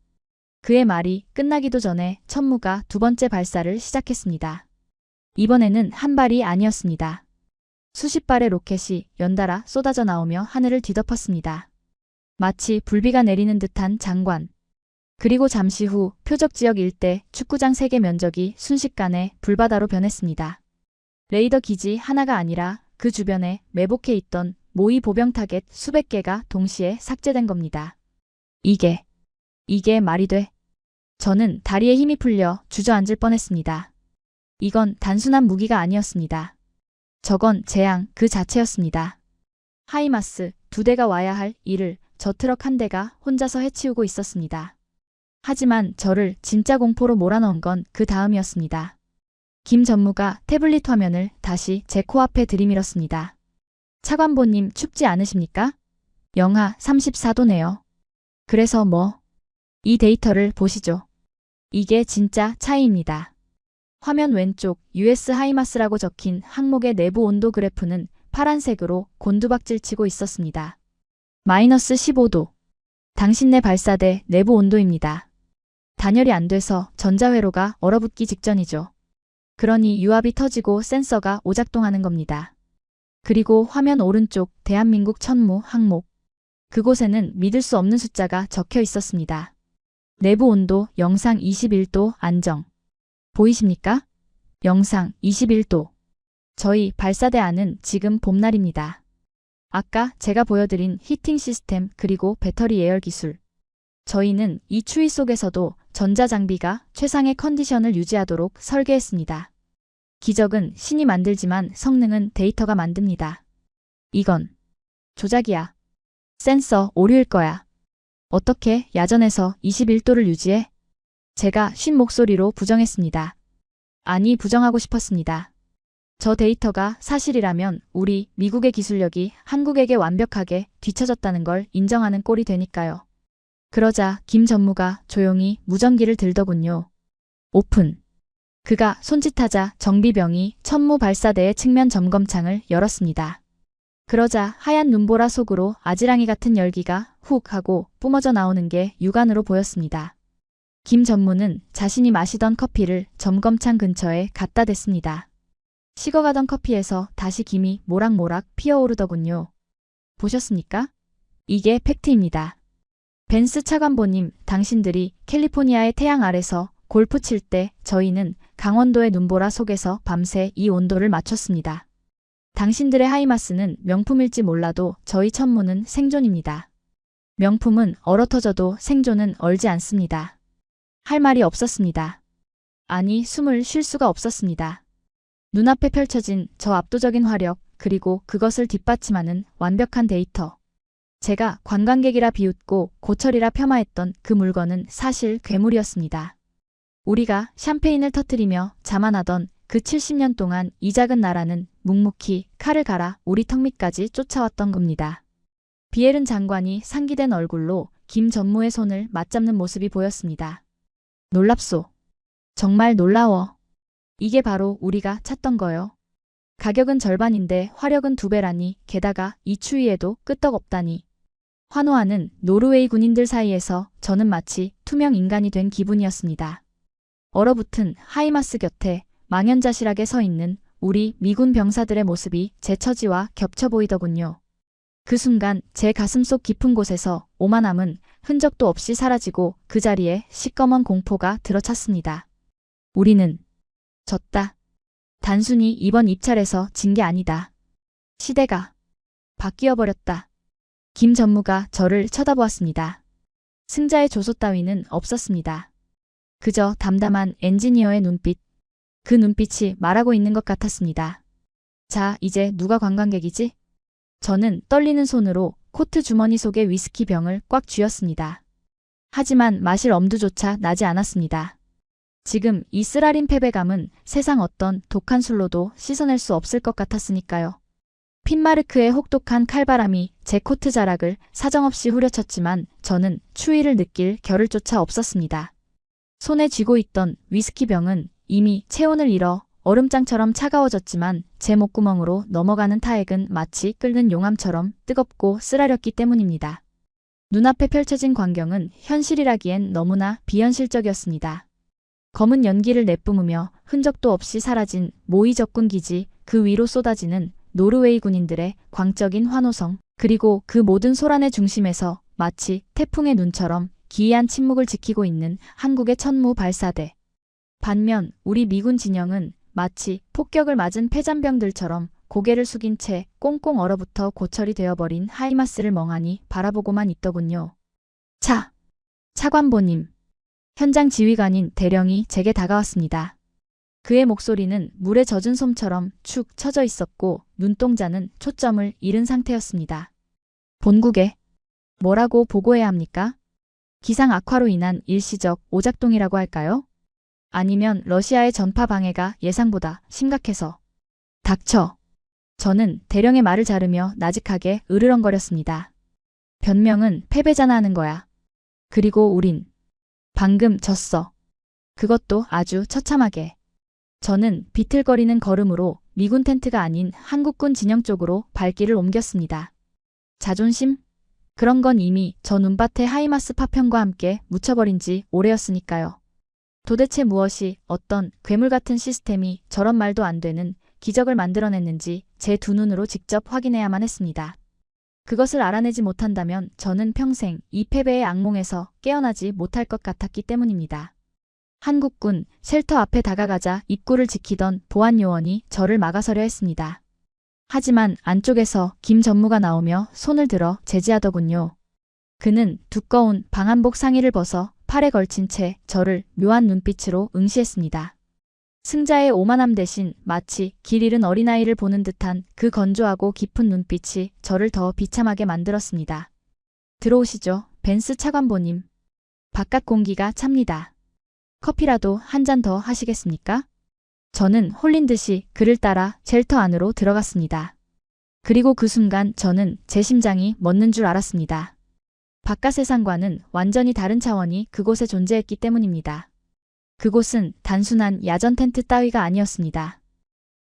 Speaker 1: 그의 말이 끝나기도 전에 천무가 2번째 발사를 시작했습니다. 이번에는 한 발이 아니었습니다. 수십 발의 로켓이 연달아 쏟아져 나오며 하늘을 뒤덮었습니다. 마치 불비가 내리는 듯한 장관. 그리고 잠시 후 표적 지역 일대 축구장 3개 면적이 순식간에 불바다로 변했습니다. 레이더 기지 하나가 아니라 그 주변에 매복해 있던 모의 보병 타겟 수백 개가 동시에 삭제된 겁니다. 이게 말이 돼? 저는 다리에 힘이 풀려 주저앉을 뻔했습니다. 이건 단순한 무기가 아니었습니다. 저건 재앙 그 자체였습니다. 하이마스 2대가 와야 할 일을 저 트럭 한 대가 혼자서 해치우고 있었습니다. 하지만 저를 진짜 공포로 몰아넣은 건 그 다음이었습니다. 김 전무가 태블릿 화면을 다시 제 코앞에 들이밀었습니다. 차관보님, 춥지 않으십니까? 영하 34도네요. 그래서 뭐? 이 데이터를 보시죠. 이게 진짜 차이입니다. 화면 왼쪽 US 하이마스라고 적힌 항목의 내부 온도 그래프는 파란색으로 곤두박질치고 있었습니다. 마이너스 15도. 당신네 발사대 내부 온도입니다. 단열이 안 돼서 전자회로가 얼어붙기 직전이죠. 그러니 유압이 터지고 센서가 오작동하는 겁니다. 그리고 화면 오른쪽 대한민국 천무 항목. 그곳에는 믿을 수 없는 숫자가 적혀 있었습니다. 내부 온도 영상 21도 안정. 보이십니까? 영상 21도. 저희 발사대 안은 지금 봄날입니다. 아까 제가 보여드린 히팅 시스템 그리고 배터리 예열 기술. 저희는 이 추위 속에서도 전자장비가 최상의 컨디션을 유지하도록 설계했습니다. 기적은 신이 만들지만 성능은 데이터가 만듭니다. 이건 조작이야. 센서 오류일 거야. 어떻게 야전에서 21도를 유지해? 제가 쉰 목소리로 부정했습니다. 아니, 부정하고 싶었습니다. 저 데이터가 사실이라면 우리 미국의 기술력이 한국에게 완벽하게 뒤처졌다는 걸 인정하는 꼴이 되니까요. 그러자 김 전무가 조용히 무전기를 들더군요. 오픈. 그가 손짓하자 정비병이 천무 발사대의 측면 점검창을 열었습니다. 그러자 하얀 눈보라 속으로 아지랑이 같은 열기가 훅 하고 뿜어져 나오는 게 육안으로 보였습니다. 김 전무는 자신이 마시던 커피를 점검창 근처에 갖다 댔습니다. 식어가던 커피에서 다시 김이 모락모락 피어오르더군요. 보셨습니까? 이게 팩트입니다. 벤스 차관보님, 당신들이 캘리포니아의 태양 아래서 골프 칠 때 저희는 강원도의 눈보라 속에서 밤새 이 온도를 맞췄습니다. 당신들의 하이마스는 명품일지 몰라도 저희 천무는 생존입니다. 명품은 얼어터져도 생존은 얼지 않습니다. 할 말이 없었습니다. 아니, 숨을 쉴 수가 없었습니다. 눈앞에 펼쳐진 저 압도적인 화력, 그리고 그것을 뒷받침하는 완벽한 데이터. 제가 관광객이라 비웃고 고철이라 폄하했던 그 물건은 사실 괴물이었습니다. 우리가 샴페인을 터뜨리며 자만하던 그 70년 동안 이 작은 나라는 묵묵히 칼을 갈아 우리 턱 밑까지 쫓아왔던 겁니다. 비에른 장관이 상기된 얼굴로 김 전무의 손을 맞잡는 모습이 보였습니다. 놀랍소. 정말 놀라워. 이게 바로 우리가 찾던 거요. 가격은 절반인데 화력은 2배라니, 게다가 이 추위에도 끄떡없다니. 환호하는 노르웨이 군인들 사이에서 저는 마치 투명 인간이 된 기분이었습니다. 얼어붙은 하이마스 곁에 망연자실하게 서 있는 우리 미군 병사들의 모습이 제 처지와 겹쳐 보이더군요. 그 순간 제 가슴속 깊은 곳에서 오만함은 흔적도 없이 사라지고 그 자리에 시꺼먼 공포가 들어찼습니다. 우리는 졌다. 단순히 이번 입찰에서 진 게 아니다. 시대가 바뀌어 버렸다. 김 전무가 저를 쳐다보았습니다. 승자의 조소 따위는 없었습니다. 그저 담담한 엔지니어의 눈빛. 그 눈빛이 말하고 있는 것 같았습니다. 자, 이제 누가 관광객이지? 저는 떨리는 손으로 코트 주머니 속의 위스키 병을 꽉 쥐었습니다. 하지만 마실 엄두조차 나지 않았습니다. 지금 이 쓰라린 패배감은 세상 어떤 독한 술로도 씻어낼 수 없을 것 같았으니까요. 핀마르크의 혹독한 칼바람이 제 코트 자락을 사정없이 후려쳤지만 저는 추위를 느낄 겨를조차 없었습니다. 손에 쥐고 있던 위스키 병은 이미 체온을 잃어 얼음장처럼 차가워졌지만 제 목구멍으로 넘어가는 타액은 마치 끓는 용암처럼 뜨겁고 쓰라렸기 때문입니다. 눈앞에 펼쳐진 광경은 현실이라기엔 너무나 비현실적이었습니다. 검은 연기를 내뿜으며 흔적도 없이 사라진 모이 적군 기지, 그 위로 쏟아지는 노르웨이 군인들의 광적인 환호성, 그리고 그 모든 소란의 중심에서 마치 태풍의 눈처럼 기이한 침묵을 지키고 있는 한국의 천무 발사대. 반면 우리 미군 진영은 마치 폭격을 맞은 폐잔병들처럼 고개를 숙인 채 꽁꽁 얼어붙어 고철이 되어버린 하이마스를 멍하니 바라보고만 있더군요. 차관보님. 현장 지휘관인 대령이 제게 다가왔습니다. 그의 목소리는 물에 젖은 솜처럼 축 처져 있었고 눈동자는 초점을 잃은 상태였습니다. 본국에 뭐라고 보고해야 합니까? 기상 악화로 인한 일시적 오작동이라고 할까요? 아니면 러시아의 전파 방해가 예상보다 심각해서. 닥쳐. 저는 대령의 말을 자르며 나직하게 으르렁거렸습니다. 변명은 패배자나 하는 거야. 그리고 우린 방금 졌어. 그것도 아주 처참하게. 저는 비틀거리는 걸음으로 미군 텐트가 아닌 한국군 진영 쪽으로 발길을 옮겼습니다. 자존심? 그런 건 이미 저 눈밭에 하이마스 파편과 함께 묻혀버린 지 오래였으니까요. 도대체 무엇이 어떤 괴물 같은 시스템이 저런 말도 안 되는 기적을 만들어냈는지 제 두 눈으로 직접 확인해야만 했습니다. 그것을 알아내지 못한다면 저는 평생 이 패배의 악몽에서 깨어나지 못할 것 같았기 때문입니다. 한국군 쉘터 앞에 다가가자 입구를 지키던 보안 요원이 저를 막아서려 했습니다. 하지만 안쪽에서 김 전무가 나오며 손을 들어 제지하더군요. 그는 두꺼운 방한복 상의를 벗어 팔에 걸친 채 저를 묘한 눈빛으로 응시했습니다. 승자의 오만함 대신 마치 길 잃은 어린아이를 보는 듯한 그 건조하고 깊은 눈빛이 저를 더 비참하게 만들었습니다. 들어오시죠, 벤스 차관보님. 바깥 공기가 찹니다. 커피라도 한 잔 더 하시겠습니까? 저는 홀린 듯이 그를 따라 쉘터 안으로 들어갔습니다. 그리고 그 순간 저는 제 심장이 멎는 줄 알았습니다. 바깥 세상과는 완전히 다른 차원이 그곳에 존재했기 때문입니다. 그곳은 단순한 야전 텐트 따위가 아니었습니다.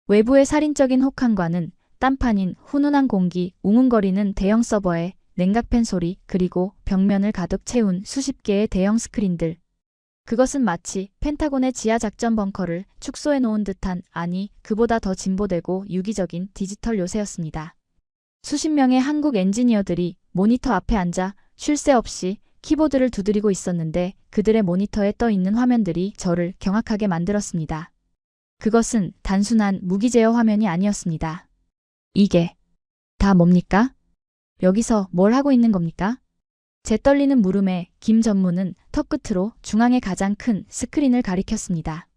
Speaker 1: 외부의 살인적인 혹한과는 딴판인 훈훈한 공기, 웅웅거리는 대형 서버의 냉각팬 소리, 그리고 벽면을 가득 채운 수십 개의 대형 스크린들. 그것은 마치 펜타곤의 지하 작전 벙커를 축소해 놓은 듯한, 아니 그보다 더 진보되고 유기적인 디지털 요새였습니다. 수십 명의 한국 엔지니어들이 모니터 앞에 앉아 쉴 새 없이 키보드를 두드리고 있었는데 그들의 모니터에 떠 있는 화면들이 저를 경악하게 만들었습니다. 그것은 단순한 무기 제어 화면이 아니었습니다. 이게 다 뭡니까? 여기서 뭘 하고 있는 겁니까? 제 떨리는 물음에 김 전무는 턱끝으로 중앙의 가장 큰 스크린을 가리켰습니다.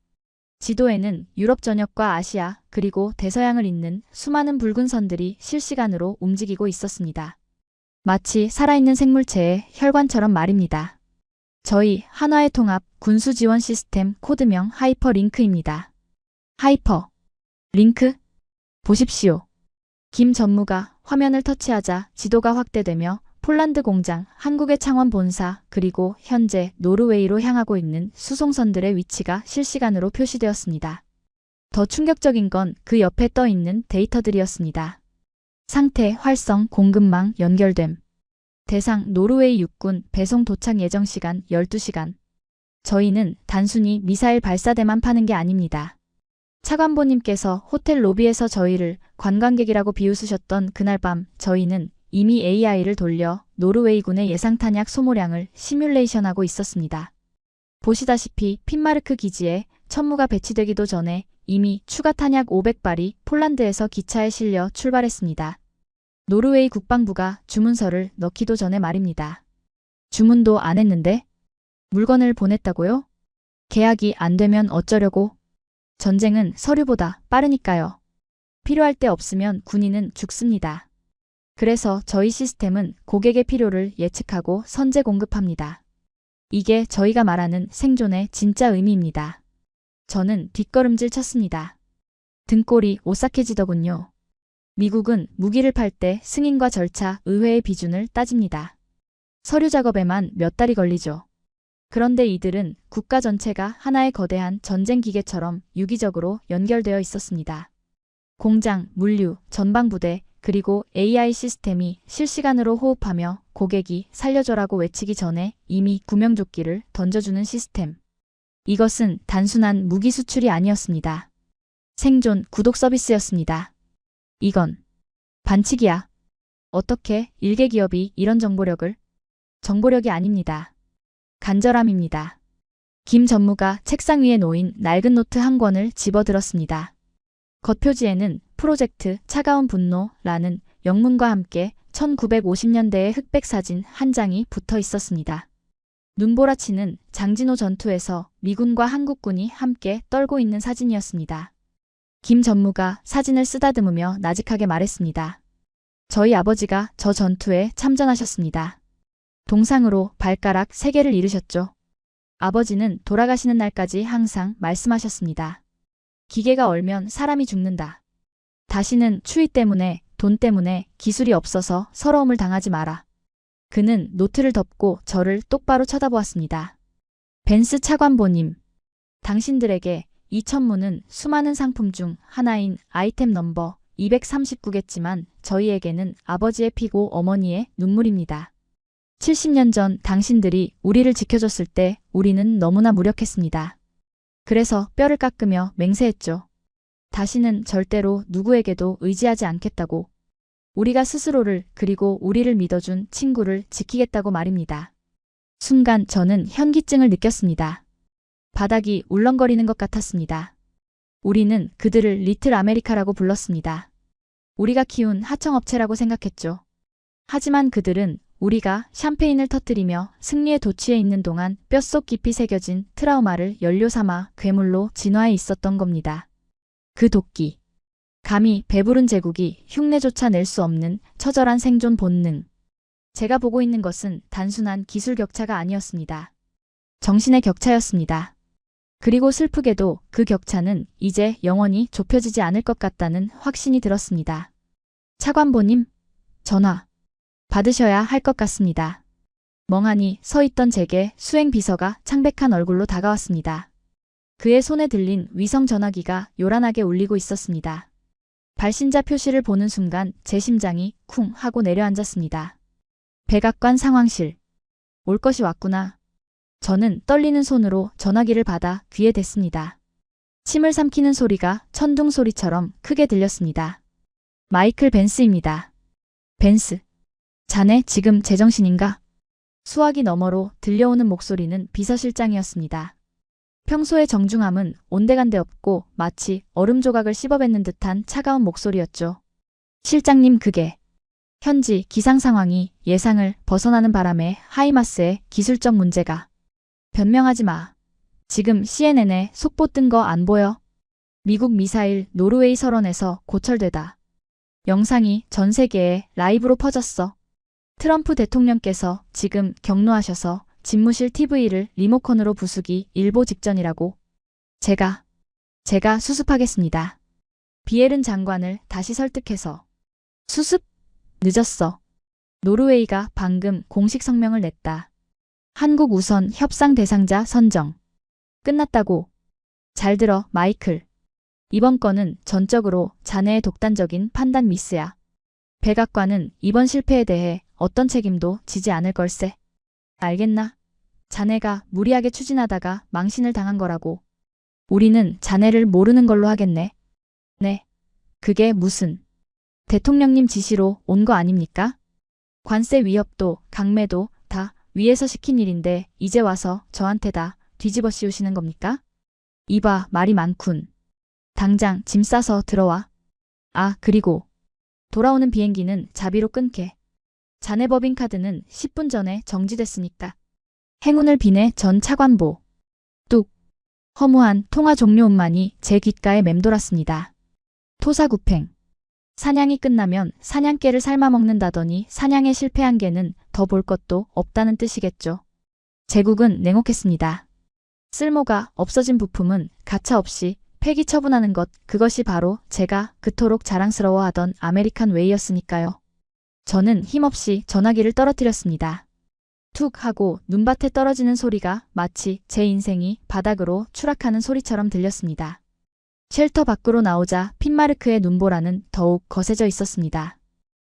Speaker 1: 지도에는 유럽 전역과 아시아 그리고 대서양을 잇는 수많은 붉은 선들이 실시간으로 움직이고 있었습니다. 마치 살아있는 생물체의 혈관처럼 말입니다. 저희 한화의 통합 군수 지원 시스템 코드명 하이퍼링크입니다. 하이퍼링크? 보십시오. 김 전무가 화면을 터치하자 지도가 확대되며 폴란드 공장, 한국의 창원 본사, 그리고 현재 노르웨이로 향하고 있는 수송선들의 위치가 실시간으로 표시되었습니다. 더 충격적인 건 그 옆에 떠 있는 데이터들이었습니다. 상태, 활성, 공급망, 연결됨. 대상, 노르웨이 육군, 배송 도착 예정 시간 12시간. 저희는 단순히 미사일 발사대만 파는 게 아닙니다. 차관보님께서 호텔 로비에서 저희를 관광객이라고 비웃으셨던 그날 밤 저희는 이미 AI를 돌려 노르웨이군의 예상 탄약 소모량을 시뮬레이션하고 있었습니다. 보시다시피 핀마르크 기지에 천무가 배치되기도 전에 이미 추가 탄약 500발이 폴란드에서 기차에 실려 출발했습니다. 노르웨이 국방부가 주문서를 넣기도 전에 말입니다. 주문도 안 했는데? 물건을 보냈다고요? 계약이 안 되면 어쩌려고? 전쟁은 서류보다 빠르니까요. 필요할 때 없으면 군인은 죽습니다. 그래서 저희 시스템은 고객의 필요를 예측하고 선제 공급합니다. 이게 저희가 말하는 생존의 진짜 의미입니다. 저는 뒷걸음질 쳤습니다. 등골이 오싹해지더군요. 미국은 무기를 팔 때 승인과 절차, 의회의 비준을 따집니다. 서류 작업에만 몇 달이 걸리죠. 그런데 이들은 국가 전체가 하나의 거대한 전쟁 기계처럼 유기적으로 연결되어 있었습니다. 공장, 물류, 전방부대, 그리고 AI 시스템이 실시간으로 호흡하며 고객이 살려줘라고 외치기 전에 이미 구명조끼를 던져주는 시스템. 이것은 단순한 무기 수출이 아니었습니다. 생존, 구독 서비스였습니다. 이건 반칙이야. 어떻게 일개 기업이 이런 정보력을? 정보력이 아닙니다. 간절함입니다. 김 전무가 책상 위에 놓인 낡은 노트 한 권을 집어들었습니다. 겉표지에는 프로젝트 차가운 분노라는 영문과 함께 1950년대의 흑백 사진 한 장이 붙어 있었습니다. 눈보라치는 장진호 전투에서 미군과 한국군이 함께 떨고 있는 사진이었습니다. 김 전무가 사진을 쓰다듬으며 나직하게 말했습니다. 저희 아버지가 저 전투에 참전하셨습니다. 동상으로 발가락 3개를 잃으셨죠. 아버지는 돌아가시는 날까지 항상 말씀하셨습니다. 기계가 얼면 사람이 죽는다. 다시는 추위 때문에, 돈 때문에, 기술이 없어서 서러움을 당하지 마라. 그는 노트를 덮고 저를 똑바로 쳐다보았습니다. 벤스 차관보님, 당신들에게 이 천문은 수많은 상품 중 하나인 아이템 넘버 239겠지만 저희에게는 아버지의 피고 어머니의 눈물입니다. 70년 전 당신들이 우리를 지켜줬을 때 우리는 너무나 무력했습니다. 그래서 뼈를 깎으며 맹세했죠. 다시는 절대로 누구에게도 의지하지 않겠다고. 우리가 스스로를 그리고 우리를 믿어준 친구를 지키겠다고 말입니다. 순간 저는 현기증을 느꼈습니다. 바닥이 울렁거리는 것 같았습니다. 우리는 그들을 리틀 아메리카라고 불렀습니다. 우리가 키운 하청업체라고 생각했죠. 하지만 그들은 우리가 샴페인을 터뜨리며 승리에 도취해 있는 동안 뼛속 깊이 새겨진 트라우마를 연료 삼아 괴물로 진화해 있었던 겁니다. 그 도끼. 감히 배부른 제국이 흉내조차 낼 수 없는 처절한 생존 본능. 제가 보고 있는 것은 단순한 기술 격차가 아니었습니다. 정신의 격차였습니다. 그리고 슬프게도 그 격차는 이제 영원히 좁혀지지 않을 것 같다는 확신이 들었습니다. 차관보님, 전화 받으셔야 할 것 같습니다. 멍하니 서 있던 제게 수행 비서가 창백한 얼굴로 다가왔습니다. 그의 손에 들린 위성 전화기가 요란하게 울리고 있었습니다. 발신자 표시를 보는 순간 제 심장이 쿵 하고 내려앉았습니다. 백악관 상황실. 올 것이 왔구나. 저는 떨리는 손으로 전화기를 받아 귀에 댔습니다. 침을 삼키는 소리가 천둥 소리처럼 크게 들렸습니다. 마이클 벤스입니다. 벤스. 자네 지금 제정신인가? 수화기 너머로 들려오는 목소리는 비서실장이었습니다. 평소의 정중함은 온데간데 없고 마치 얼음 조각을 씹어뱉는 듯한 차가운 목소리였죠. 실장님, 그게 현지 기상 상황이 예상을 벗어나는 바람에 하이마스의 기술적 문제가. 변명하지 마. 지금 CNN에 속보 뜬 거 안 보여? 미국 미사일 노르웨이 설원에서 고철되다. 영상이 전 세계에 라이브로 퍼졌어. 트럼프 대통령께서 지금 격노하셔서 집무실 TV를 리모컨으로 부수기 일보 직전이라고. 제가 수습하겠습니다. 비엘은 장관을 다시 설득해서. 수습? 늦었어. 노르웨이가 방금 공식 성명을 냈다. 한국 우선 협상 대상자 선정. 끝났다고. 잘 들어, 마이클. 이번 건은 전적으로 자네의 독단적인 판단 미스야. 백악관은 이번 실패에 대해 어떤 책임도 지지 않을 걸세. 알겠나? 자네가 무리하게 추진하다가 망신을 당한 거라고. 우리는 자네를 모르는 걸로 하겠네. 네. 그게 무슨. 대통령님 지시로 온 거 아닙니까? 관세 위협도 강매도 다 위에서 시킨 일인데 이제 와서 저한테 다 뒤집어 씌우시는 겁니까? 이봐, 말이 많군. 당장 짐 싸서 들어와. 아, 그리고 돌아오는 비행기는 자비로 끊게. 자네 법인카드는 10분 전에 정지됐으니까. 행운을 비네 전 차관보. 뚝. 허무한 통화 종료 음만이 제 귓가에 맴돌았습니다. 토사구팽. 사냥이 끝나면 사냥개를 삶아 먹는다더니 사냥에 실패한 개는 더 볼 것도 없다는 뜻이겠죠. 제국은 냉혹했습니다. 쓸모가 없어진 부품은 가차없이 폐기 처분하는 것, 그것이 바로 제가 그토록 자랑스러워하던 아메리칸 웨이였으니까요. 저는 힘없이 전화기를 떨어뜨렸습니다. 툭 하고 눈밭에 떨어지는 소리가 마치 제 인생이 바닥으로 추락하는 소리처럼 들렸습니다. 쉘터 밖으로 나오자 핀마르크의 눈보라는 더욱 거세져 있었습니다.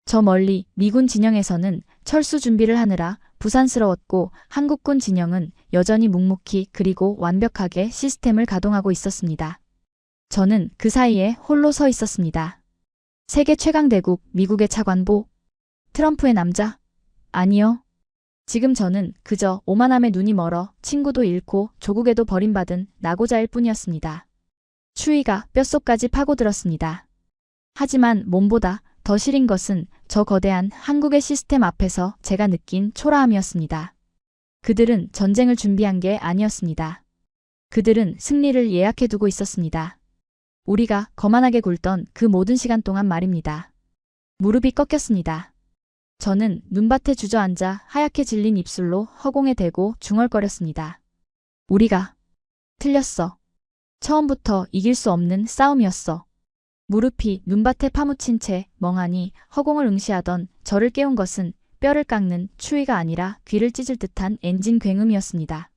Speaker 1: 저 멀리 미군 진영에서는 철수 준비를 하느라 부산스러웠고 한국군 진영은 여전히 묵묵히 그리고 완벽하게 시스템을 가동하고 있었습니다. 저는 그 사이에 홀로 서 있었습니다. 세계 최강 대국 미국의 차관보? 트럼프의 남자? 아니요. 지금 저는 그저 오만함에 눈이 멀어 친구도 잃고 조국에도 버림받은 낙오자일 뿐이었습니다. 추위가 뼛속까지 파고들었습니다. 하지만 몸보다 더 시린 것은 저 거대한 한국의 시스템 앞에서 제가 느낀 초라함이었습니다. 그들은 전쟁을 준비한 게 아니었습니다. 그들은 승리를 예약해두고 있었습니다. 우리가 거만하게 굴던 그 모든 시간 동안 말입니다. 무릎이 꺾였습니다. 저는 눈밭에 주저앉아 하얗게 질린 입술로 허공에 대고 중얼거렸습니다. 우리가 틀렸어. 처음부터 이길 수 없는 싸움이었어. 무릎이 눈밭에 파묻힌 채 멍하니 허공을 응시하던 저를 깨운 것은 뼈를 깎는 추위가 아니라 귀를 찢을 듯한 엔진 굉음이었습니다.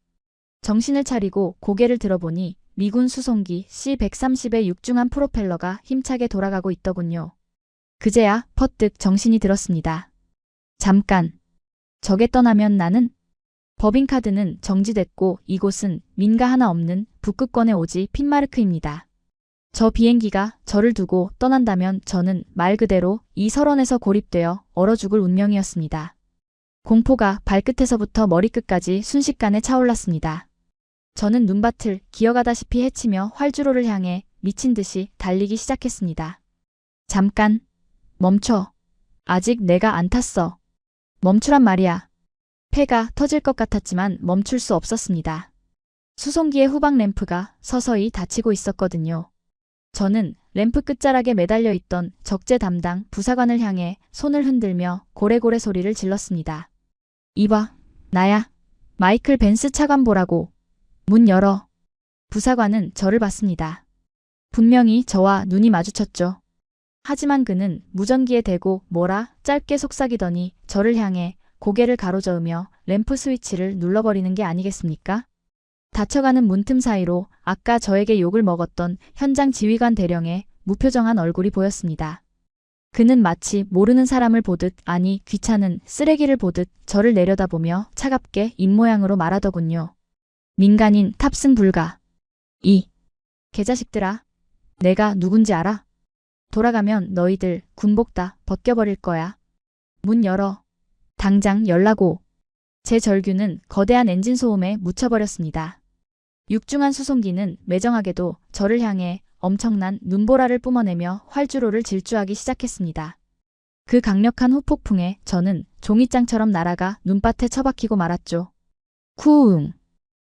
Speaker 1: 정신을 차리고 고개를 들어보니 미군 수송기 C-130의 육중한 프로펠러가 힘차게 돌아가고 있더군요. 그제야 퍼뜩 정신이 들었습니다. 잠깐. 저게 떠나면 나는? 법인카드는 정지됐고 이곳은 민가 하나 없는 북극권의 오지 핀마르크입니다. 저 비행기가 저를 두고 떠난다면 저는 말 그대로 이 설원에서 고립되어 얼어 죽을 운명이었습니다. 공포가 발끝에서부터 머리끝까지 순식간에 차올랐습니다. 저는 눈밭을 기어가다시피 헤치며 활주로를 향해 미친 듯이 달리기 시작했습니다. 잠깐. 멈춰. 아직 내가 안 탔어. 멈추란 말이야. 폐가 터질 것 같았지만 멈출 수 없었습니다. 수송기의 후방 램프가 서서히 닫히고 있었거든요. 저는 램프 끝자락에 매달려 있던 적재 담당 부사관을 향해 손을 흔들며 고래고래 소리를 질렀습니다. 이봐, 나야. 마이클 벤스 차관보라고. 문 열어. 부사관은 저를 봤습니다. 분명히 저와 눈이 마주쳤죠. 하지만 그는 무전기에 대고 뭐라 짧게 속삭이더니 저를 향해 고개를 가로저으며 램프 스위치를 눌러버리는 게 아니겠습니까? 닫혀가는 문틈 사이로 아까 저에게 욕을 먹었던 현장 지휘관 대령의 무표정한 얼굴이 보였습니다. 그는 마치 모르는 사람을 보듯 아니 귀찮은 쓰레기를 보듯 저를 내려다보며 차갑게 입모양으로 말하더군요. 민간인 탑승 불가. 이 개자식들아. 내가 누군지 알아? 돌아가면 너희들 군복 다 벗겨버릴 거야. 문 열어. 당장 열라고. 제 절규는 거대한 엔진 소음에 묻혀버렸습니다. 육중한 수송기는 매정하게도 저를 향해 엄청난 눈보라를 뿜어내며 활주로를 질주하기 시작했습니다. 그 강력한 후폭풍에 저는 종이장처럼 날아가 눈밭에 처박히고 말았죠. 쿠웅.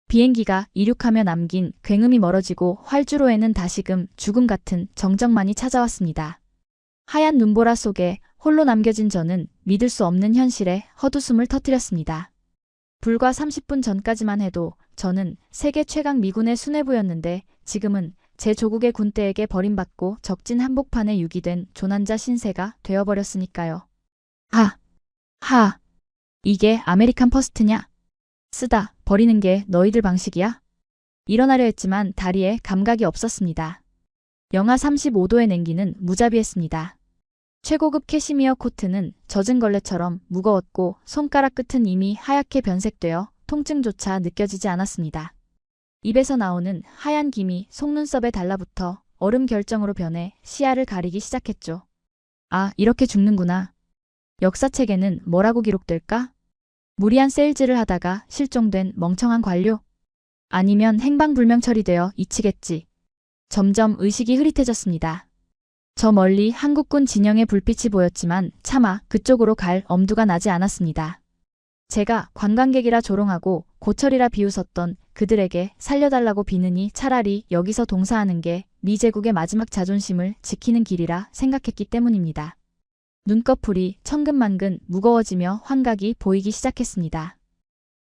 Speaker 1: 비행기가 이륙하며 남긴 굉음이 멀어지고 활주로에는 다시금 죽음 같은 정적만이 찾아왔습니다. 하얀 눈보라 속에 홀로 남겨진 저는 믿을 수 없는 현실에 헛웃음을 터뜨렸습니다. 불과 30분 전까지만 해도 저는 세계 최강 미군의 수뇌부였는데 지금은 제 조국의 군대에게 버림받고 적진 한복판에 유기된 조난자 신세가 되어버렸으니까요. 하. 이게 아메리칸 퍼스트냐? 쓰다 버리는 게 너희들 방식이야? 일어나려 했지만 다리에 감각이 없었습니다. 영하 35도의 냉기는 무자비했습니다. 최고급 캐시미어 코트는 젖은 걸레처럼 무거웠고 손가락 끝은 이미 하얗게 변색되어 통증조차 느껴지지 않았습니다. 입에서 나오는 하얀 김이 속눈썹에 달라붙어 얼음 결정으로 변해 시야를 가리기 시작했죠. 아, 이렇게 죽는구나. 역사책에는 뭐라고 기록될까? 무리한 세일즈를 하다가 실종된 멍청한 관료? 아니면 행방불명 처리되어 잊히겠지. 점점 의식이 흐릿해졌습니다. 저 멀리 한국군 진영의 불빛이 보였지만 차마 그쪽으로 갈 엄두가 나지 않았습니다. 제가 관광객이라 조롱하고 고철이라 비웃었던 그들에게 살려달라고 비느니 차라리 여기서 동사하는 게 미제국의 마지막 자존심을 지키는 길이라 생각했기 때문입니다. 눈꺼풀이 천근만근 무거워지며 환각이 보이기 시작했습니다.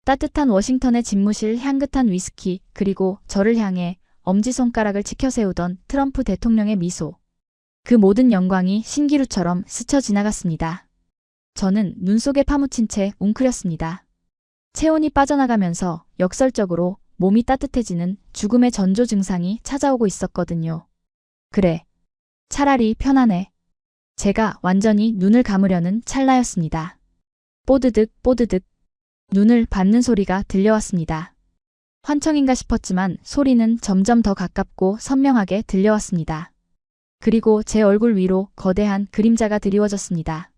Speaker 1: 따뜻한 워싱턴의 집무실 향긋한 위스키 그리고 저를 향해 엄지손가락을 치켜세우던 트럼프 대통령의 미소. 그 모든 영광이 신기루처럼 스쳐 지나갔습니다. 저는 눈 속에 파묻힌 채 웅크렸습니다. 체온이 빠져나가면서 역설적으로 몸이 따뜻해지는 죽음의 전조 증상이 찾아오고 있었거든요. 그래. 차라리 편하네. 제가 완전히 눈을 감으려는 찰나였습니다. 뽀드득 뽀드득 눈을 밟는 소리가 들려왔습니다. 환청인가 싶었지만 소리는 점점 더 가깝고 선명하게 들려왔습니다. 그리고 제 얼굴 위로 거대한 그림자가 드리워졌습니다.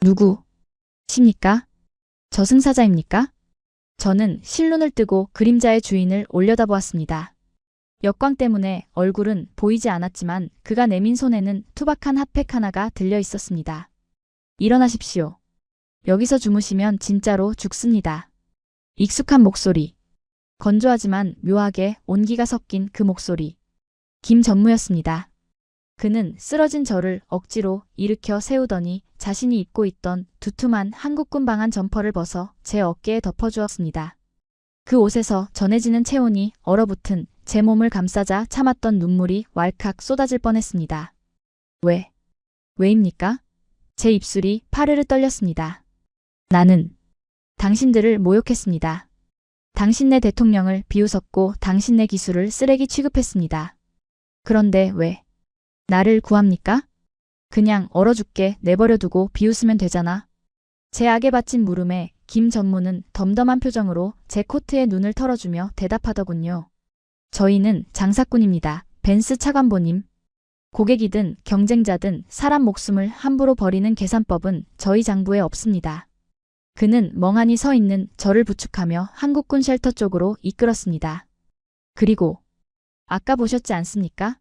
Speaker 1: 누구십니까? 저승사자입니까? 저는 실눈을 뜨고 그림자의 주인을 올려다보았습니다. 역광 때문에 얼굴은 보이지 않았지만 그가 내민 손에는 투박한 핫팩 하나가 들려 있었습니다. 일어나십시오. 여기서 주무시면 진짜로 죽습니다. 익숙한 목소리. 건조하지만 묘하게 온기가 섞인 그 목소리. 김전무였습니다. 그는 쓰러진 저를 억지로 일으켜 세우더니 자신이 입고 있던 두툼한 한국군 방한 점퍼를 벗어 제 어깨에 덮어주었습니다. 그 옷에서 전해지는 체온이 얼어붙은 제 몸을 감싸자 참았던 눈물이 왈칵 쏟아질 뻔했습니다. 왜입니까? 제 입술이 파르르 떨렸습니다. 나는 당신들을 모욕했습니다. 당신네 대통령을 비웃었고 당신네 기술을 쓰레기 취급했습니다. 그런데 왜 나를 구합니까? 그냥 얼어 죽게 내버려 두고 비웃으면 되잖아. 제 악에 바친 물음에 김 전무는 덤덤한 표정으로 제 코트에 눈을 털어주며 대답하더군요. 저희는 장사꾼입니다. 벤스 차관보님. 고객이든 경쟁자든 사람 목숨을 함부로 버리는 계산법은 저희 장부에 없습니다. 그는 멍하니 서 있는 저를 부축하며 한국군 쉘터 쪽으로 이끌었습니다. 그리고 아까 보셨지 않습니까?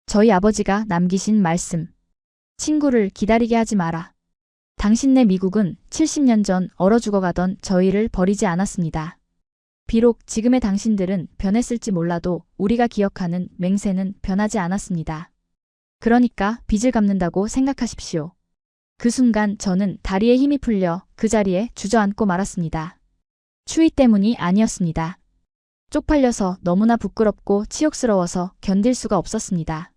Speaker 1: 저희 아버지가 남기신 말씀. 친구를 기다리게 하지 마라. 당신네 미국은 70년 전 얼어 죽어가던 저희를 버리지 않았습니다. 비록 지금의 당신들은 변했을지 몰라도 우리가 기억하는 맹세는 변하지 않았습니다. 그러니까 빚을 갚는다고 생각하십시오. 그 순간 저는 다리에 힘이 풀려 그 자리에 주저앉고 말았습니다. 추위 때문이 아니었습니다. 쪽팔려서 너무나 부끄럽고 치욕스러워서 견딜 수가 없었습니다.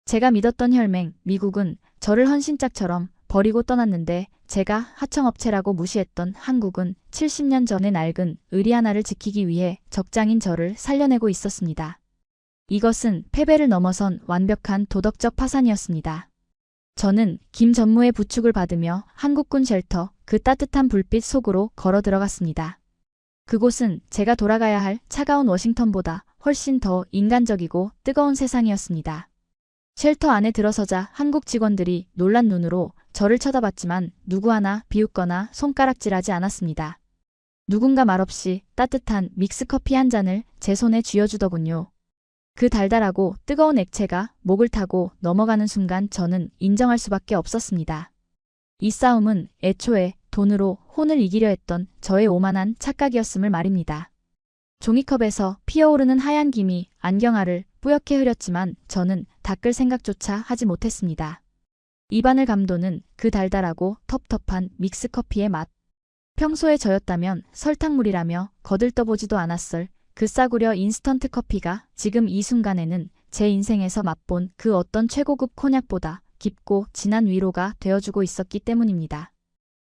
Speaker 1: 제가 믿었던 혈맹, 미국은 저를 헌신짝처럼 버리고 떠났는데 제가 하청업체라고 무시했던 한국은 70년 전에 낡은 의리 하나를 지키기 위해 적장인 저를 살려내고 있었습니다. 이것은 패배를 넘어선 완벽한 도덕적 파산이었습니다. 저는 김 전무의 부축을 받으며 한국군 쉘터 그 따뜻한 불빛 속으로 걸어 들어갔습니다. 그곳은 제가 돌아가야 할 차가운 워싱턴보다 훨씬 더 인간적이고 뜨거운 세상이었습니다. 쉘터 안에 들어서자 한국 직원들이 놀란 눈으로 저를 쳐다봤지만 누구 하나 비웃거나 손가락질하지 않았습니다. 누군가 말없이 따뜻한 믹스커피 한 잔을 제 손에 쥐어주더군요. 그 달달하고 뜨거운 액체가 목을 타고 넘어가는 순간 저는 인정할 수밖에 없었습니다. 이 싸움은 애초에 돈으로 혼을 이기려 했던 저의 오만한 착각이었음을 말입니다. 종이컵에서 피어오르는 하얀 김이 안경알을 뿌옇게 흐렸지만 저는 닦을 생각조차 하지 못했습니다. 입안을 감도는 그 달달하고 텁텁한 믹스커피의 맛. 평소에 저였다면 설탕물이라며 거들떠보지도 않았을 그 싸구려 인스턴트 커피가 지금 이 순간에는 제 인생에서 맛본 그 어떤 최고급 코냑보다 깊고 진한 위로가 되어주고 있었기 때문입니다.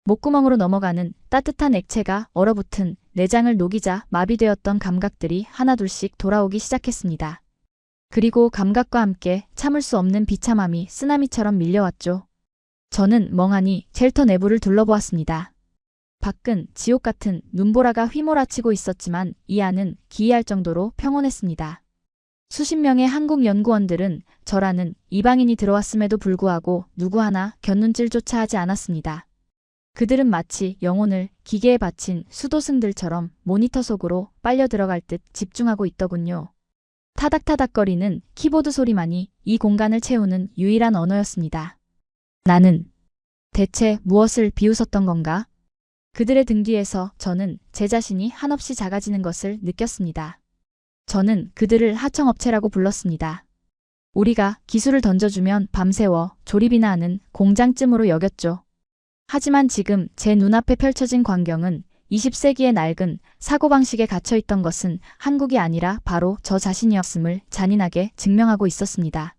Speaker 1: 목구멍으로 넘어가는 따뜻한 액체가 얼어붙은 내장을 녹이자 마비되었던 감각들이 하나둘씩 돌아오기 시작했습니다. 그리고 감각과 함께 참을 수 없는 비참함이 쓰나미처럼 밀려왔죠. 저는 멍하니 쉘터 내부를 둘러보았습니다. 밖은 지옥 같은 눈보라가 휘몰아치고 있었지만 이 안은 기이할 정도로 평온했습니다. 수십 명의 한국 연구원들은 저라는 이방인이 들어왔음에도 불구하고 누구 하나 곁눈질조차 하지 않았습니다. 그들은 마치 영혼을 기계에 바친 수도승들처럼 모니터 속으로 빨려 들어갈 듯 집중하고 있더군요. 타닥타닥거리는 키보드 소리만이 이 공간을 채우는 유일한 언어였습니다. 나는 대체 무엇을 비웃었던 건가? 그들의 등 뒤에서 저는 제 자신이 한없이 작아지는 것을 느꼈습니다. 저는 그들을 하청업체라고 불렀습니다. 우리가 기술을 던져주면 밤새워 조립이나 하는 공장쯤으로 여겼죠. 하지만 지금 제 눈앞에 펼쳐진 광경은 20세기의 낡은 사고방식에 갇혀있던 것은 한국이 아니라 바로 저 자신이었음을 잔인하게 증명하고 있었습니다.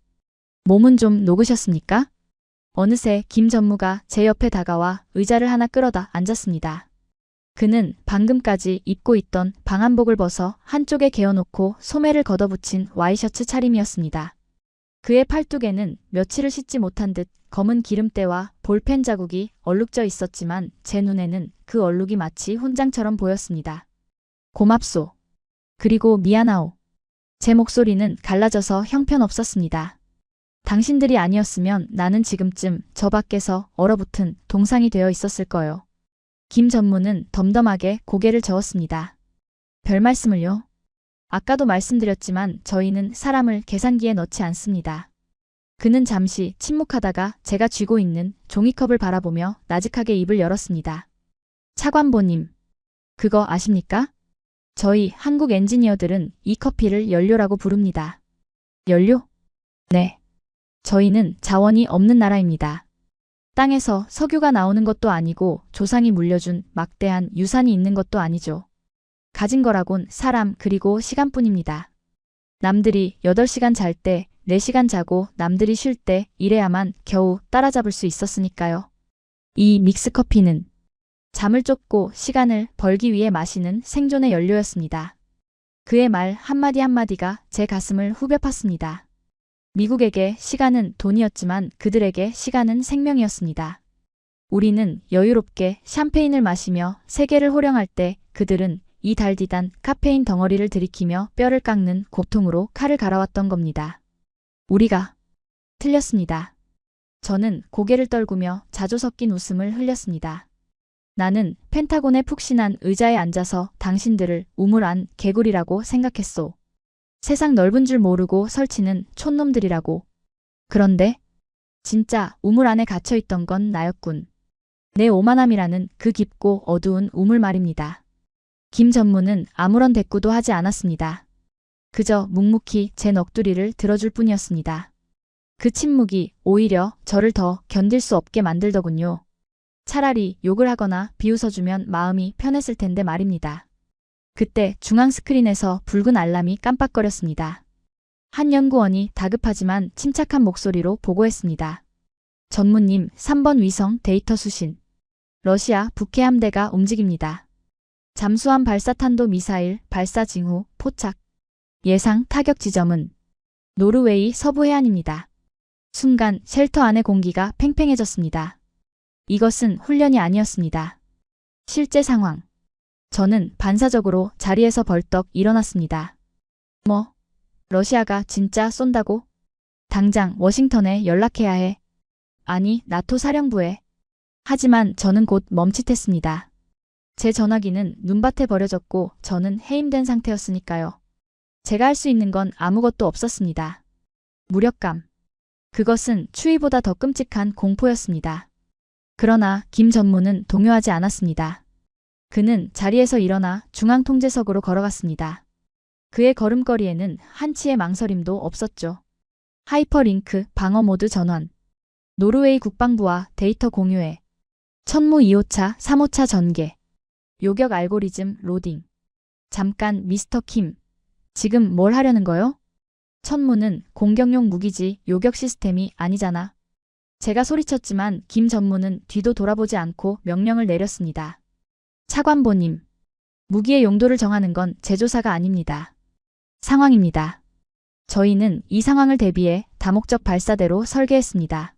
Speaker 1: 몸은 좀 녹으셨습니까? 어느새 김 전무가 제 옆에 다가와 의자를 하나 끌어다 앉았습니다. 그는 방금까지 입고 있던 방한복을 벗어 한쪽에 개어놓고 소매를 걷어붙인 와이셔츠 차림이었습니다. 그의 팔뚝에는 며칠을 씻지 못한 듯 검은 기름때와 볼펜 자국이 얼룩져 있었지만 제 눈에는 그 얼룩이 마치 훈장처럼 보였습니다. 고맙소. 그리고 미안하오. 제 목소리는 갈라져서 형편없었습니다. 당신들이 아니었으면 나는 지금쯤 저 밖에서 얼어붙은 동상이 되어 있었을 거요. 김 전무는 덤덤하게 고개를 저었습니다. 별 말씀을요. 아까도 말씀드렸지만 저희는 사람을 계산기에 넣지 않습니다. 그는 잠시 침묵하다가 제가 쥐고 있는 종이컵을 바라보며 나직하게 입을 열었습니다. 차관보님, 그거 아십니까? 저희 한국 엔지니어들은 이 커피를 연료라고 부릅니다. 연료? 네. 저희는 자원이 없는 나라입니다. 땅에서 석유가 나오는 것도 아니고 조상이 물려준 막대한 유산이 있는 것도 아니죠. 가진 거라곤 사람 그리고 시간뿐입니다. 남들이 8시간 잘 때 4시간 자고 남들이 쉴 때 일해야만 겨우 따라잡을 수 있었으니까요. 이 믹스커피는 잠을 쫓고 시간을 벌기 위해 마시는 생존의 연료였습니다. 그의 말 한마디 한마디가 제 가슴을 후벼 팠습니다. 미국에게 시간은 돈이었지만 그들에게 시간은 생명이었습니다. 우리는 여유롭게 샴페인을 마시며 세계를 호령할 때 그들은 이 달디단 카페인 덩어리를 들이키며 뼈를 깎는 고통으로 칼을 갈아왔던 겁니다. 우리가 틀렸습니다. 저는 고개를 떨구며 자조 섞인 웃음을 흘렸습니다. 나는 펜타곤의 푹신한 의자에 앉아서 당신들을 우물 안 개구리라고 생각했소. 세상 넓은 줄 모르고 설치는 촌놈들이라고. 그런데 진짜 우물 안에 갇혀있던 건 나였군. 내 오만함이라는 그 깊고 어두운 우물 말입니다. 김 전무는 아무런 대꾸도 하지 않았습니다. 그저 묵묵히 제 넋두리를 들어줄 뿐이었습니다. 그 침묵이 오히려 저를 더 견딜 수 없게 만들더군요. 차라리 욕을 하거나 비웃어주면 마음이 편했을 텐데 말입니다. 그때 중앙 스크린에서 붉은 알람이 깜빡거렸습니다. 한 연구원이 다급하지만 침착한 목소리로 보고했습니다. 전무님, 3번 위성 데이터 수신. 러시아 북해 함대가 움직입니다. 잠수함 발사탄도 미사일 발사 징후 포착. 예상 타격 지점은 노르웨이 서부 해안입니다. 순간 쉘터 안의 공기가 팽팽해졌습니다. 이것은 훈련이 아니었습니다. 실제 상황. 저는 반사적으로 자리에서 벌떡 일어났습니다. 뭐? 러시아가 진짜 쏜다고? 당장 워싱턴에 연락해야 해. 아니, 나토 사령부에. 하지만 저는 곧 멈칫했습니다. 제 전화기는 눈밭에 버려졌고 저는 해임된 상태였으니까요. 제가 할 수 있는 건 아무것도 없었습니다. 무력감. 그것은 추위보다 더 끔찍한 공포였습니다. 그러나 김 전무는 동요하지 않았습니다. 그는 자리에서 일어나 중앙통제석으로 걸어갔습니다. 그의 걸음걸이에는 한치의 망설임도 없었죠. 하이퍼링크 방어 모드 전환. 노르웨이 국방부와 데이터 공유해. 천무 2호차, 3호차 전개. 요격 알고리즘 로딩. 잠깐 미스터 킴. 지금 뭘 하려는 거요? 천무는 공격용 무기지 요격 시스템이 아니잖아. 제가 소리쳤지만 김 전무는 뒤도 돌아보지 않고 명령을 내렸습니다. 차관보님, 무기의 용도를 정하는 건 제조사가 아닙니다. 상황입니다. 저희는 이 상황을 대비해 다목적 발사대로 설계했습니다.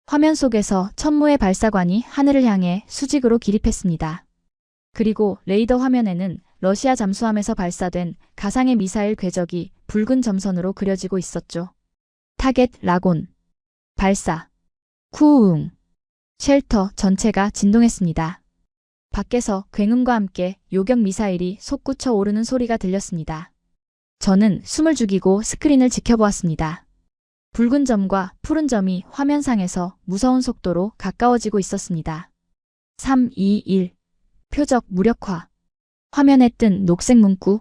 Speaker 1: 화면 속에서 천무의 발사관이 하늘을 향해 수직으로 기립했습니다. 그리고 레이더 화면에는 러시아 잠수함에서 발사된 가상의 미사일 궤적이 붉은 점선으로 그려지고 있었죠. 타겟 라곤. 발사. 쿠우응. 쉘터 전체가 진동했습니다. 밖에서 굉음과 함께 요격 미사일이 솟구쳐 오르는 소리가 들렸습니다. 저는 숨을 죽이고 스크린을 지켜보았습니다. 붉은 점과 푸른 점이 화면상에서 무서운 속도로 가까워지고 있었습니다. 3, 2, 1. 표적 무력화. 화면에 뜬 녹색 문구.